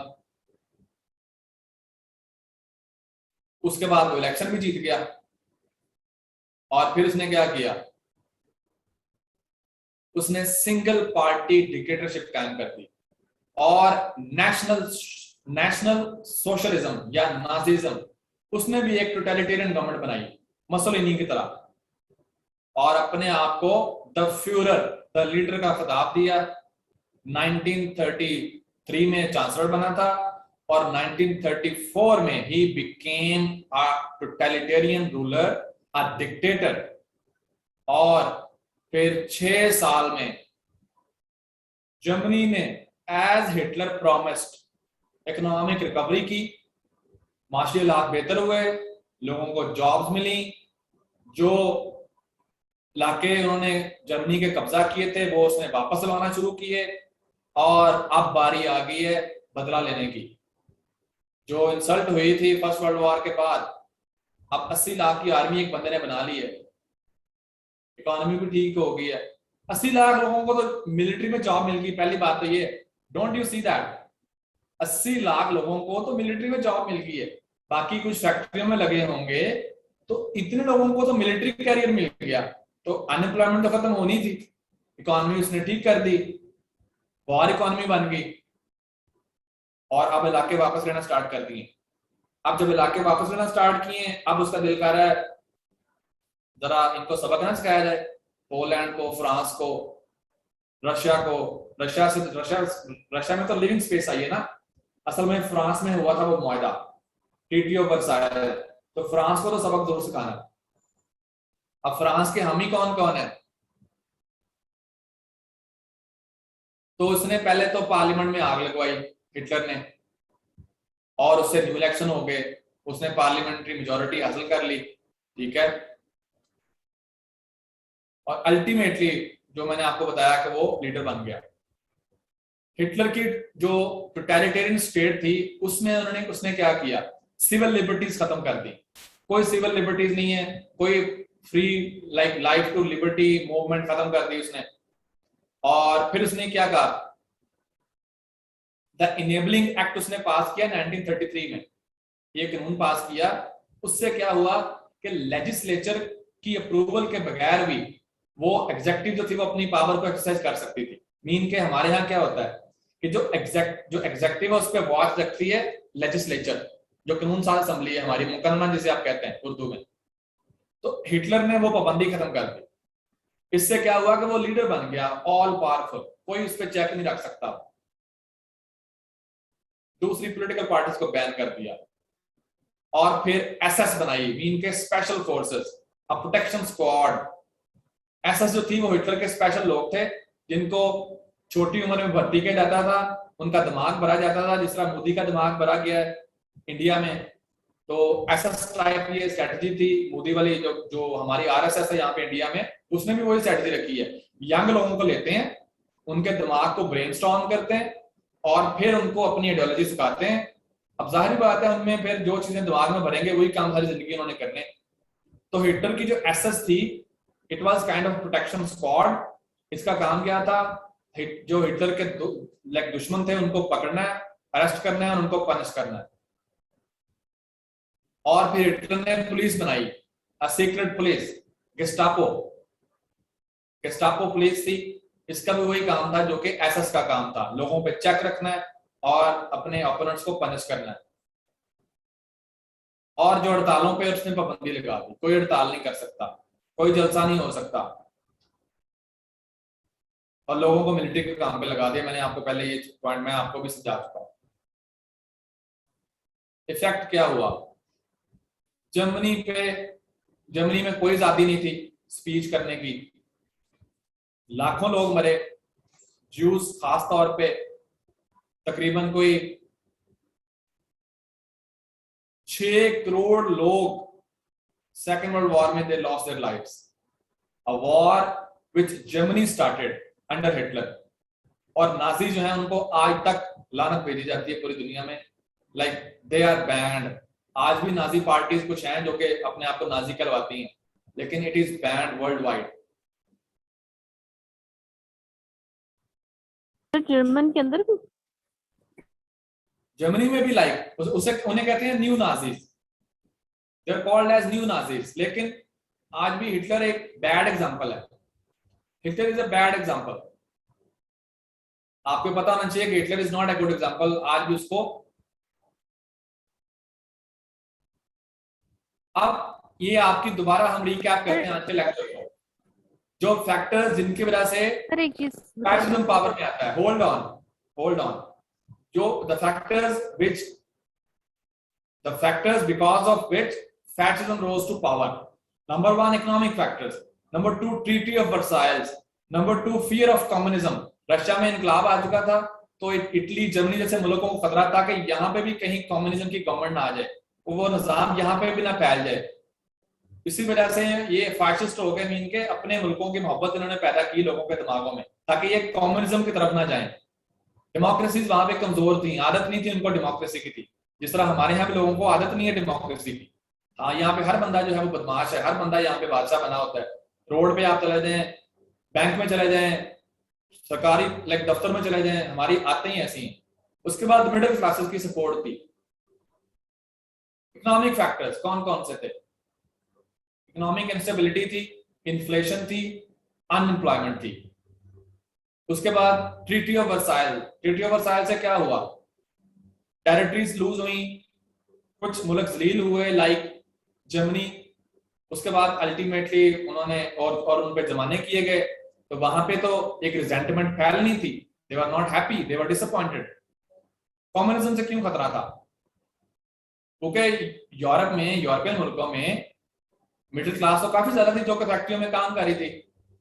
उसके बाद वो इलेक्शन भी जीत गया, और फिर उसने क्या किया? उसने सिंगल पार्टी डिक्टेटरशिप कायम कर दी और नेशनल सोशलिज्म या नाजिज्म, उसने भी एक टोटलिटेरियन गवर्नमेंट बनाई मसोलिनी की तरह, और अपने आप को द फ्यूरर, द लीडर का खिताब दिया। 1933 में चांसलर बना था, और 1934 में ही became a totalitarian ruler, a dictator. और फिर 6 साल में जर्मनी ने as Hitler promised economic recovery की, माशी हालात बेहतर हुए, लोगों को जॉब्स मिली, जो लाके उन्होंने जर्मनी के कब्जा किए थे, वो उसने वापस लाना शुरू किए और अब बारी आ गई है बदला लेने की। जो इंसल्ट हुई थी फर्स्ट वर्ल्ड वॉर के बाद, अब 80 लाख की आर्मी एक बंदे ने बना ली है, इकोनॉमी भी ठीक हो गई है। 80 लाख लोगों को तो मिलिट्री में जॉब मिल गई, पहली बात तो ये, don't you see that? 80 lakh लोगों को तो मिलिट्री में जॉब मिल गई है, बाकी कुछ फैक्ट्रियों में लगे होंगे, तो इतने लोगों को तो मिलिट्री कैरियर मिल गया, तो अनएम्प्लॉयमेंट तो खत्म होनी थी। इकोनॉमी उसने ठीक कर दी, वॉर इकोनॉमी बन गई, और अब इलाके वापस लेना स्टार्ट कर दिए। अब जब इलाके वापस लेना स्टार्ट किए, अब उसका दिल कर रहा है जरा इनको सबक ना सिखाया जाए, पोलैंड को, फ्रांस को, रशिया को। रशिया में तो लिविंग स्पेस आई है ना, असल में फ्रांस में हुआ था वो मुआहदा, ट्रीटी ऑफ वर्साइल, तो फ्रांस को तो सबक जरूर सिखाना। अब फ्रांस के हामी कौन कौन है? तो उसने पहले तो पार्लियामेंट में आग लगवाई हिटलर ने, और उससे न्यू इलेक्शन हो गए, उसने पार्लियामेंट्री मेजॉरिटी हासिल कर ली, ठीक है। और अल्टीमेटली जो मैंने आपको बताया कि वो लीडर बन गया। हिटलर की जो टोटलिटेरियन स्टेट थी उसमें उसने क्या किया? सिविल लिबर्टीज खत्म कर दी। कोई सिविल लिबर्टीज नहीं है, कोई free life to liberty movement खत्म कर दी उसने। और फिर उसने क्या कहा? द इनेबलिंग एक्ट उसने पास किया 1933 में, ये कानून पास किया। उससे क्या हुआ कि लेजिस्लेचर की अप्रूवल के बगैर भी वो एग्जेक्टिव जो थी वो अपनी पावर को एक्सरसाइज कर सकती थी। मीन के हमारे यहाँ क्या होता है कि जो एग्जेक्टिव है उस पर वॉच रखती है लेजिस्लेचर, जो कानून साज असेंबली है हमारी, मुकन्ना जिसे आप कहते हैं उर्दू में। तो हिटलर ने वो पाबंदी खत्म कर दी। इससे क्या हुआ कि वो लीडर बन गया, ऑल पावरफुल, कोई उस पर चेक नहीं रख सकता। दूसरी पॉलिटिकल पार्टीज को बैन कर दिया, और फिर एसएस बनाई, मीन के special forces, a protection squad. SS जो थी वो हिटलर के स्पेशल लोग थे जिनको छोटी उम्र में भर्ती किया जाता था, उनका दिमाग भरा जाता था, जिस तरह मोदी का दिमाग भरा गया है इंडिया में। तो एसएस टाइप ये स्ट्रेटजी थी मोदी वाली, जो हमारी आरएसएस है यहाँ पे इंडिया में, उसने भी वही स्ट्रेटजी रखी है। यंग लोगों को लेते हैं, उनके दिमाग को ब्रेनस्टॉर्म करते हैं और फिर उनको अपनी आइडियोलॉजी सिखाते हैं। अब जाहिर बात है उनमें फिर जो चीजें दिमाग में भरेंगे वही काम सारी जिंदगी उन्होंने करने। तो हिटलर की जो एसएस थी, it was kind of protection squad. इसका काम क्या था? जो हिटलर के दुश्मन थे उनको पकड़ना है, अरेस्ट करना है और उनको पनिश करना है। और फिर हिटलर ने पुलिस बनाई, a secret police, Gestapo. Gestapo police थी, इसका भी वही काम था जो कि एसएस का काम था, लोगों पे चेक रखना है और अपने ओपोनेंट्स को पनिश करना है। और जो हड़तालों पे उसने पाबंदी लगा दी, कोई हड़ताल नहीं कर सकता, कोई जलसा नहीं हो सकता, और लोगों को मिलिट्री के काम पे लगा दिया। मैंने आपको पहले ये पॉइंट मैं आपको भी समझा चुका हूं। इफेक्ट क्या हुआ? जर्मनी में कोई आजादी नहीं थी स्पीच करने की, लाखों लोग मरे, ज्यूज खास तौर पे तकरीबन कोई 6 करोड़ लोग सेकेंड वर्ल्ड वॉर में they lost their lives, a war which Germany started under Hitler. और नाजी जो है उनको आज तक लानत भेजी जाती है पूरी दुनिया में, लाइक दे आर बैंड। आज भी नाजी पार्टीज कुछ हैं जो कि अपने आप को नाजी कहलवाती हैं, लेकिन it is band world wide. German के अंदर भी, जर्मनी में भी लाइक उन्हें कहते हैं new Nazis, they are called as new Nazis. लेकिन आज भी हिटलर एक बैड एग्जांपल है। Hitler is a bad example. आपको पता होना चाहिए कि Hitler is not a good example. आज भी उसको, अब ये आपकी दोबारा हम रिकैप करते हैं आज के लेक्चर को, जो फैक्टर्स जिनकी वजह से फैसिज्म पावर में आता है। होल्ड ऑन जो the factors because of which fascism rose to power. Number 1 economic factors, number 2 treaty of Versailles, number 2 fear of communism. Russia में इनकलाब आ चुका था, तो इटली, जर्मनी जैसे मुल्कों को खतरा था कि यहाँ पे भी कहीं कम्युनिज्म की गवर्नमेंट ना आ जाए, वो निजाम यहाँ पे भी ना फैल जाए। इसी वजह से ये फाशिस्ट हो गए, मीन के अपने मुल्कों की मोहब्बत इन्होंने पैदा की लोगों के दिमागों में, ताकि ये कम्युनिज्म की तरफ ना जाएं। डेमोक्रेसी वहां पे कमजोर थी, आदत नहीं थी उनको डेमोक्रेसी की थी, जिस तरह हमारे यहाँ पे लोगों को आदत नहीं है डेमोक्रेसी की। हाँ, यहाँ पे हर बंदा जो है वो बदमाश है, हर बंदा यहाँ पे बादशाह बना होता है। रोड पे आप चले जाएं, बैंक में चले जाएं, सरकारी दफ्तर में चले जाएं, हमारी आदतें ही ऐसी हैं। उसके बाद मिडिल क्लासेस की सपोर्ट थी। इकोनॉमिक फैक्टर्स कौन कौन से थे? इकोनॉमिक इंस्टेबिलिटी थी, इन्फ्लेशन थी, अनएम्प्लॉयमेंट थी। उसके बाद treaty of Versailles. Treaty of Versailles से क्या हुआ? टेरिटरीज लूज हुई, कुछ मुल्क जलील हुए लाइक जर्मनी। उसके बाद अल्टीमेटली उन्होंने और उन पे जमाने किए गए, तो वहां पे तो एक रिजेंटमेंट फैलनी थी। They were not happy, they were disappointed. Communism से क्यों खतरा था? क्योंकि यूरोप में, यूरोपियन मुल्कों में मिडिल क्लास तो काफी ज्यादा थी जो कि फैक्ट्रियों में काम कर रही थी,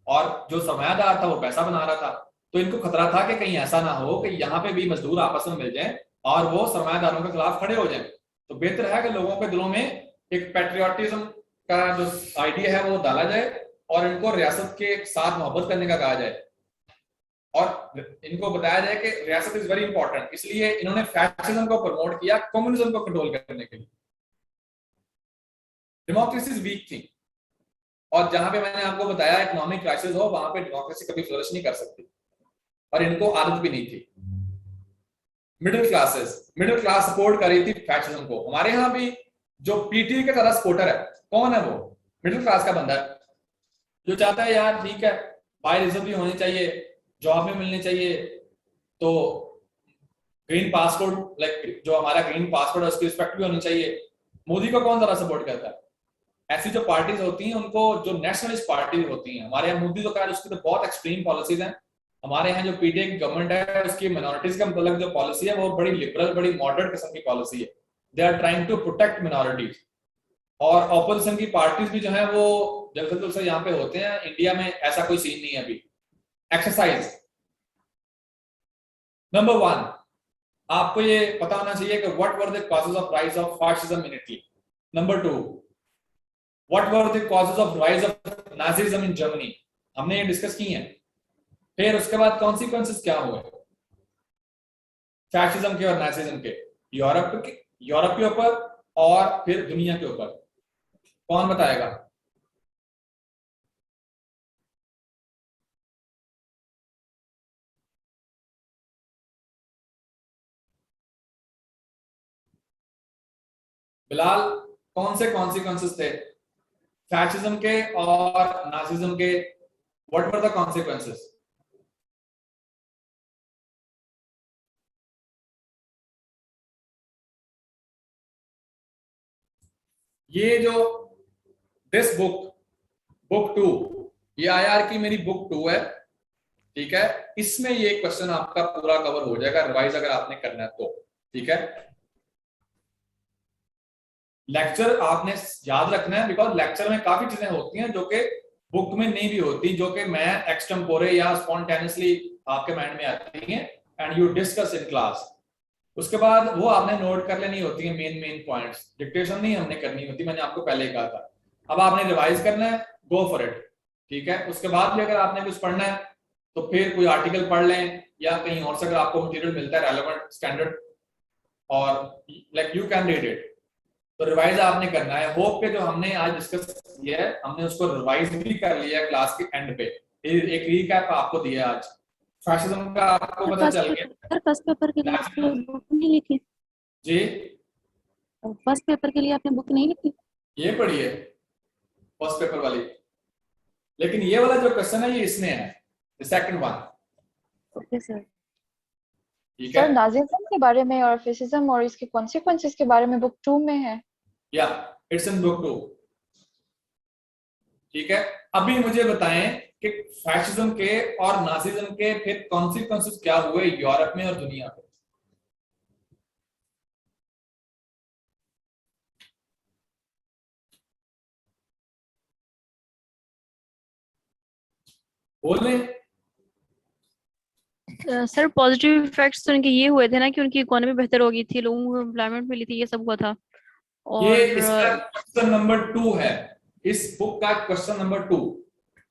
और जो सरमायादार था वो पैसा बना रहा था। तो इनको खतरा था कि कहीं ऐसा ना हो कि यहाँ पे भी मजदूर आपस में मिल जाएं और वो सरमायादारों के खिलाफ खड़े हो जाएं। तो बेहतर है कि लोगों के दिलों में एक पैट्रियोटिज्म का जो आइडिया है वो डाला जाए और इनको रियासत के साथ मोहब्बत करने का कहा जाए, और इनको बताया जाए कि रियासत इज वेरी इंपॉर्टेंट। इसलिए इन्होंने फैशिज्म को प्रमोट किया कम्युनिज्म को कंट्रोल करने के लिए। डेमोक्रेसी वीक थी, और जहां पे मैंने आपको बताया इकोनॉमिक क्राइसिस हो, वहां पे डेमोक्रेसी कभी फ्लरिश नहीं कर सकती, और इनको आदत भी नहीं थी। मिडिल क्लास सपोर्ट कर रही थी फैशिज्म को। हमारे यहाँ भी जो पीटीआई के तरह सपोर्टर है, कौन है वो? मिडिल क्लास का बंदा है जो चाहता है यार ठीक है, बाहर इज्जत भी होनी चाहिए, जॉब में मिलनी चाहिए, तो ग्रीन पासपोर्ट जो हमारा ग्रीन पासपोर्ट है उसकी रिस्पेक्ट भी होनी चाहिए। मोदी को कौन ज्यादा सपोर्ट करता है? ऐसी जो पार्टीज होती हैं उनको, जो नेशनलिस्ट पार्टी होती हैं, हमारे यहाँ मोदी तो खैर उसकी तो बहुत एक्सट्रीम पॉलिसीज हैं। हमारे यहाँ जो पीटीआई की गवर्नमेंट है उसकी मिनोरिटीज का मतलब जो पॉलिसी है वो बड़ी लिबरल, बड़ी मॉडरेट किस्म की पॉलिसी है। They are trying to protect minorities. और ऑपोजिशन की पार्टीज भी जो है वो जल्द से यहाँ पे होते हैं। इंडिया में ऐसा कोई सीन नहीं है अभी। एक्सरसाइज नंबर 1, आपको ये पता होना चाहिए कि what were the causes of rise of fascism in Italy. Number 2, what were the causes of rise of Nazism in Germany. हमने ये डिस्कस की है। फिर उसके बाद कॉन्सिक्वेंसेस क्या हुए फैशिज्म के और नाजिज्म के, यूरोप के ऊपर और फिर दुनिया के ऊपर। कौन बताएगा? बिलाल, कौन से कॉन्सिक्वेंसेस थे फैशिज्म के और नाजिज्म के? What were the consequences? ये जो दिस बुक 2, ये IR की मेरी बुक 2 है, ठीक है। इसमें ये क्वेश्चन आपका पूरा कवर हो जाएगा रिवाइज अगर आपने करना है तो, ठीक है। लेक्चर आपने याद रखना है, बिकॉज लेक्चर में काफी चीजें होती हैं जो कि बुक में नहीं भी होती, जो कि मैं एक्सटेम्पोरे या स्पॉन्टेनियसली आपके माइंड में आती हैं and you discuss in class. उसके बाद वो आपने नोट कर लेनी होती है मेन पॉइंट्स। डिक्टेशन नहीं हमने करनी होती, मैंने आपको पहले ही कहा था। अब आपने रिवाइज करना है, गो फॉर इट, ठीक है। उसके बाद भी अगर आपने कुछ पढ़ना है तो फिर कोई आर्टिकल पढ़ लें या कहीं और से अगर आपको मटेरियल मिलता है रेलेवेंट स्टैंडर्ड, और यू कैन रीड इट। तो रिवाइज आपने करना है। होप के जो हमने आज डिस्कस किया है हमने उसको रिवाइज भी कर लिया क्लास के एंड पे। एक रीकैप आपको दिया आज फैशिज्म का, आपको पता चल गया। फर्स्ट पेपर के लिए आपने बुक नहीं लिखी जी? फर्स्ट पेपर के लिए आपने बुक नहीं लिखी? ये पढ़िए फर्स्ट पेपर वाली, लेकिन ये वाला जो क्वेश्चन है ये इसमें है, सेकंड वन। Okay sir. ठीक है सर, नाजिज्म के बारे में और फैशिज्म और इसके कॉन्सिक्वेंसेस के बारे में बुक 2 में है। या इट्स इन बुक 2, ठीक है। अभी मुझे बताएं कि फैशिज्म के और नाजिज्म के फिर कॉन्सिक्वेंसेस क्या हुए यूरोप में और दुनिया में। बोले सर पॉजिटिव इफेक्ट्स तो उनके ये हुए थे ना कि उनकी इकोनॉमी बेहतर हो गई थी, लोगों को एम्प्लॉयमेंट मिली थी, ये सब हुआ था। और ये इसका क्वेश्चन नंबर 2 है। इस बुक का क्वेश्चन नंबर 2,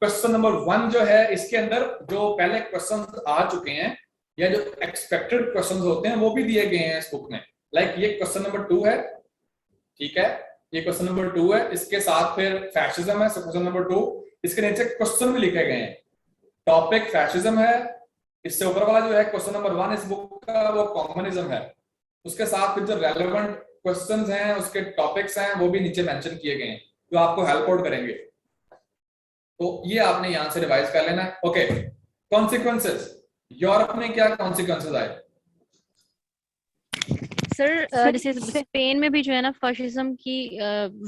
क्वेश्चन नंबर 1 जो है इसके अंदर जो पहले क्वेश्चन आ चुके हैं या जो एक्सपेक्टेड क्वेश्चंस होते हैं वो भी दिए गए हैं इस बुक में। लाइक ये क्वेश्चन नंबर 2 है, ठीक है, ये क्वेश्चन नंबर 2 है, इसके साथ फिर फैशिज्म है, क्वेश्चन नंबर 2, इसके नीचे क्वेश्चन भी लिखे गए हैं, टॉपिक फैशिज्म है, इससे ऊपर वाला जो है क्वेश्चन नंबर 1 इस बुक का वो कम्युनिज्म है, उसके साथ फिर जो रेलेवेंट क्वेश्चंस हैं उसके टॉपिक्स हैं वो भी नीचे मेंशन किए गए हैं जो आपको हेल्प आउट करेंगे। तो ये आपने यहां से रिवाइज कर लेना है। ओके, कॉन्सिक्वेंसेस, यूरोप में क्या कॉन्सिक्वेंसेस आए? सर जैसे स्पेन में भी जो है ना फाशिज्म की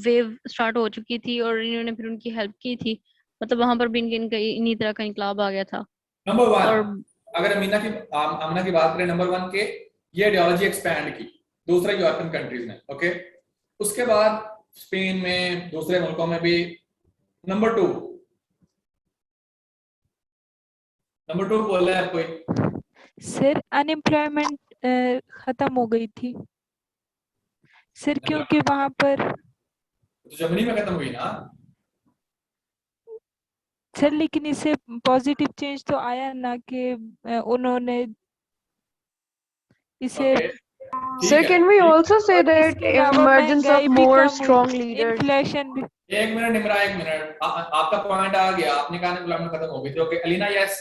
वेव स्टार्ट हो चुकी थी और इन्होंने फिर उनकी हेल्प की थी, मतलब वहां पर भी इन्हीं तरह का इंकलाब आ गया था। नंबर 1 अगर आमना की बात करें, नंबर 1 के ये आइडियोलॉजी एक्सपैंड की दूसरे यूरोपियन कंट्रीज में। ओके, उसके बाद स्पेन में, दूसरे मुल्कों में भी। नंबर 2 बोल रहे हैं कोई? सर अनएम्प्लॉयमेंट खत्म हो गई थी सर, क्योंकि वहां पर तो जर्मनी में खत्म हुई ना सर, लेकिन इससे पॉजिटिव चेंज तो आया ना कि उन्होंने इसे Sir, can we also say that emergence of more strong leaders? Inflation भी। एक मिनट निमरा, एक मिनट, आपका पॉइंट आ गया, आपने कहा एम्प्लॉयमेंट खत्म हो गई थी। Okay Alina, yes.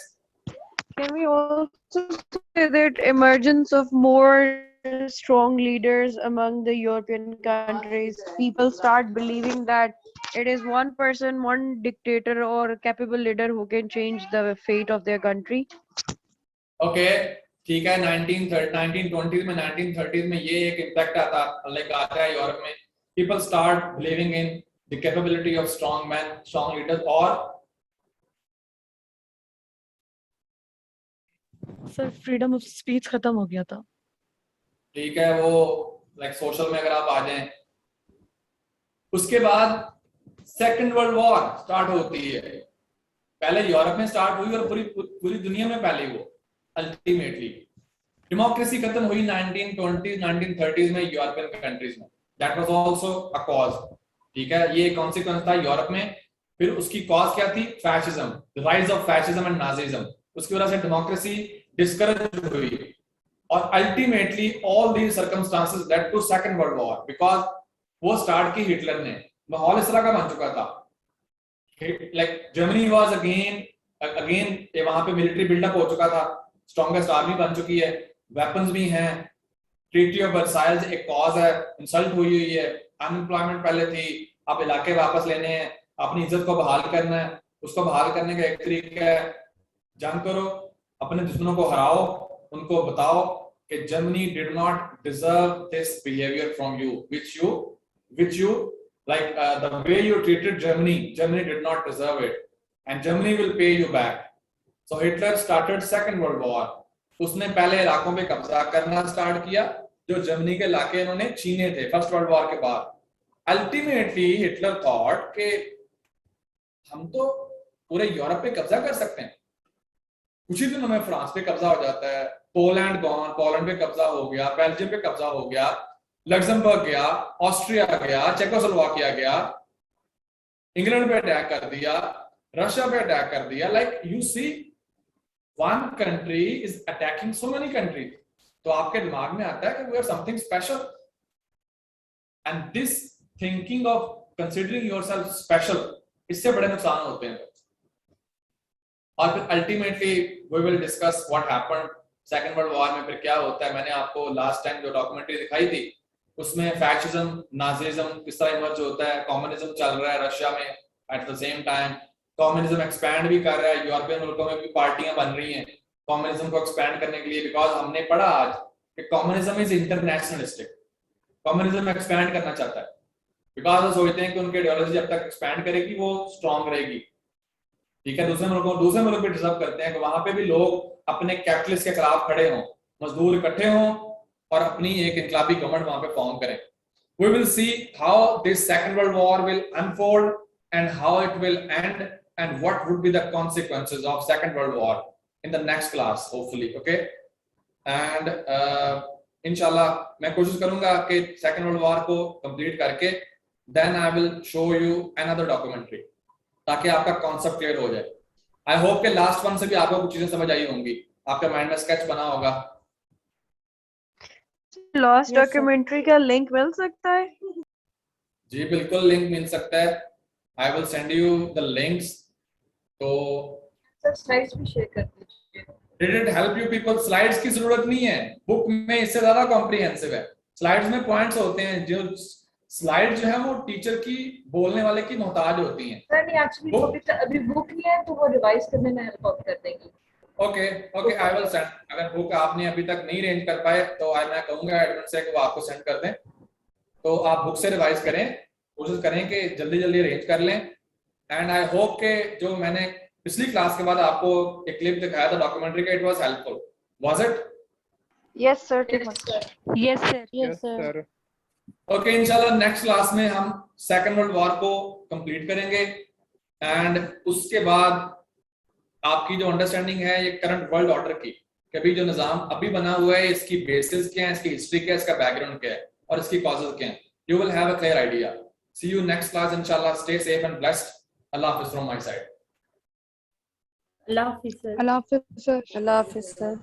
Can we also say that emergence of more strong leaders among the European countries, people start believing that it is one person, one dictator or capable leader who can change the fate of their country? Okay, ठीक है। 1920s में, 1930s में ये एक impact आता है Europe में। People start believing in the capability of strong man, strong leaders. और सर फ्रीडम ऑफ स्पीच खत्म हो गया था। ठीक है, वो लाइक सोशल में अगर आप आ जाएं। उसके बाद सेकंड वर्ल्ड वॉर स्टार्ट होती है, पहले यूरोप में स्टार्ट हुई और पूरी दुनिया में पहले वो अल्टीमेटली। डेमोक्रेसी खत्म हुई 1920s 1930s में यूरोपियन कंट्रीज में। That was also a cause, ठीक है, ये कॉन्सिक्वेंस था यूरोप में। फिर उसकी कॉज क्या थी? Fascism, the rise of fascism and Nazism. उसकी वजह से डेमोक्रेसी डिस्करेज हुई और ultimately all these circumstances led to second world war, because वो स्टार्ट की हिटलर ने। माहौल इस तरह का बन चुका था, लाइक जर्मनी वाज अगेन वहां पे मिलिट्री बिल्डअप हो चुका था, स्ट्रॉन्गेस्ट आर्मी बन चुकी है, वेपन्स भी हैं, ट्रीटी ऑफ वर्साइल्स एक कॉज है, इंसल्ट हुई है, अनएम्प्लॉयमेंट पहले थी, अब इलाके वापस लेने हैं, अपनी इज्जत को बहाल करना है। उसको बहाल करने का एक तरीका है जंग करो, अपने दुश्मनों को हराओ, उनको बताओ कि Germany did not deserve this behaviour from you, which you like the way you treated Germany did not deserve it and Germany will pay you back. So Hitler started second world war. उसने पहले इलाकों पे कब्जा करना start किया जो Germany के इलाके इन्होंने छीने थे फर्स्ट वर्ल्ड वॉर के बाद। अल्टीमेटली हिटलर थॉट कि हम तो पूरे यूरोप पे कब्जा कर सकते हैं। कुछ ही दिनों में फ्रांस पे कब्जा हो जाता है, पोलैंड पे कब्जा हो गया, बेल्जियम पे कब्जा हो गया, लग्जमबर्ग गया, ऑस्ट्रिया गया, चेकोस्लोवाकिया गया, इंग्लैंड पे अटैक कर दिया, रशिया पे अटैक कर दिया। Like you see one country is attacking so many countries. तो आपके दिमाग में आता है कि we are something special and this thinking of considering yourself special, इससे बड़े नुकसान होते हैं। और फिर ultimately we will discuss what happened second world war में। फिर क्या होता है, मैंने आपको लास्ट टाइम जो डॉक्यूमेंट्री दिखाई थी उसमें फैशिज्म, नाजिज्म किस तरह इमर्ज होता है, कम्युनिज्म चल रहा है रशिया में, at the same time communism expand भी कर रहा है, यूरोपियन मुल्कों में भी पार्टियां बन रही हैं कम्युनिज्म को एक्सपैंड करने के लिए। बिकॉज हमने पढ़ा आज कि कम्युनिज्म इज इंटरनेशनलिस्टिक, कम्युनिज्म एक्सपैंड करना चाहता है बिकॉज वो सोचते हैं कि उनकी आइडियोलॉजी जब तक एक्सपैंड करेगी वो स्ट्रॉन्ग रहेगी। ठीक है, दूसरे मुल्क भी डिजर्व करते हैं कि वहां पे भी लोग अपने कैपिटलिस्ट के खिलाफ खड़े हों, मजदूर इकट्ठे हों और अपनी एक इनकलाबी गवर्नमेंट वहां पे फॉर्म करें। We will see how this second world war will unfold and how it will end and what would be the consequences of second world war in the next class hopefully, okay? And inshallah मैं कोशिश करूंगा कि second world war को complete करके then I will show you another documentary ताकि आपका concept clear हो जाए। आई होप के लास्ट वन से भी आपको कुछ चीजें समझ आई होंगी, आपके माइंड में स्केच बना होगा। लास्ट डॉक्यूमेंट्री का लिंक मिल सकता है? जी बिल्कुल लिंक मिल सकता है, I will send you the links. तो सर स्लाइड्स भी शेयर कर दीजिए। Did it help you people? Slides की जरूरत नहीं है, बुक में इससे ज्यादा कॉम्प्रिहेंसिव है। स्लाइड्स में पॉइंट्स होते हैं, जो स्लाइड जो है वो टीचर की बोलने वाले की मोहताज होती हैं। सर नहीं एक्चुअली अभी बुक नहीं है तो वो रिवाइज करने में हेल्प आउट कर देंगी। Okay okay, I will send. अगर बुक आपने अभी तक नहीं अरेंज कर पाए तो मैं कहूंगा एडमिन से कि वो आपको सेंड कर दें, तो आप बुक से रिवाइज करें, कोशिश करें कि जल्दी जल्दी अरेंज कर लें। एंड आई होप के जो मैंने पिछली क्लास के बाद आपको एक क्लिप दिखाया था डॉक्यूमेंट्री का, it was helpful, was it? Yes sir. Yes sir. Okay, इंशाल्लाह नेक्स्ट क्लास में हम सेकेंड वर्ल्ड वॉर को कंप्लीट करेंगे एंड उसके बाद आपकी जो अंडरस्टैंडिंग है ये करंट वर्ल्ड ऑर्डर की, कभी जो निजाम अभी बना हुआ है इसकी बेसिस क्या है, इसकी हिस्ट्री क्या है, इसका बैकग्राउंड क्या है और इसकी कॉजेज क्या है। You will have a clear idea. See you next class इंशाल्लाह। Stay safe and blessed. अल्लाह हाफिज फ्रॉम माय साइड। अल्लाह हाफिज सर। अल्लाह हाफिज सर। अल्लाह हाफिज सर।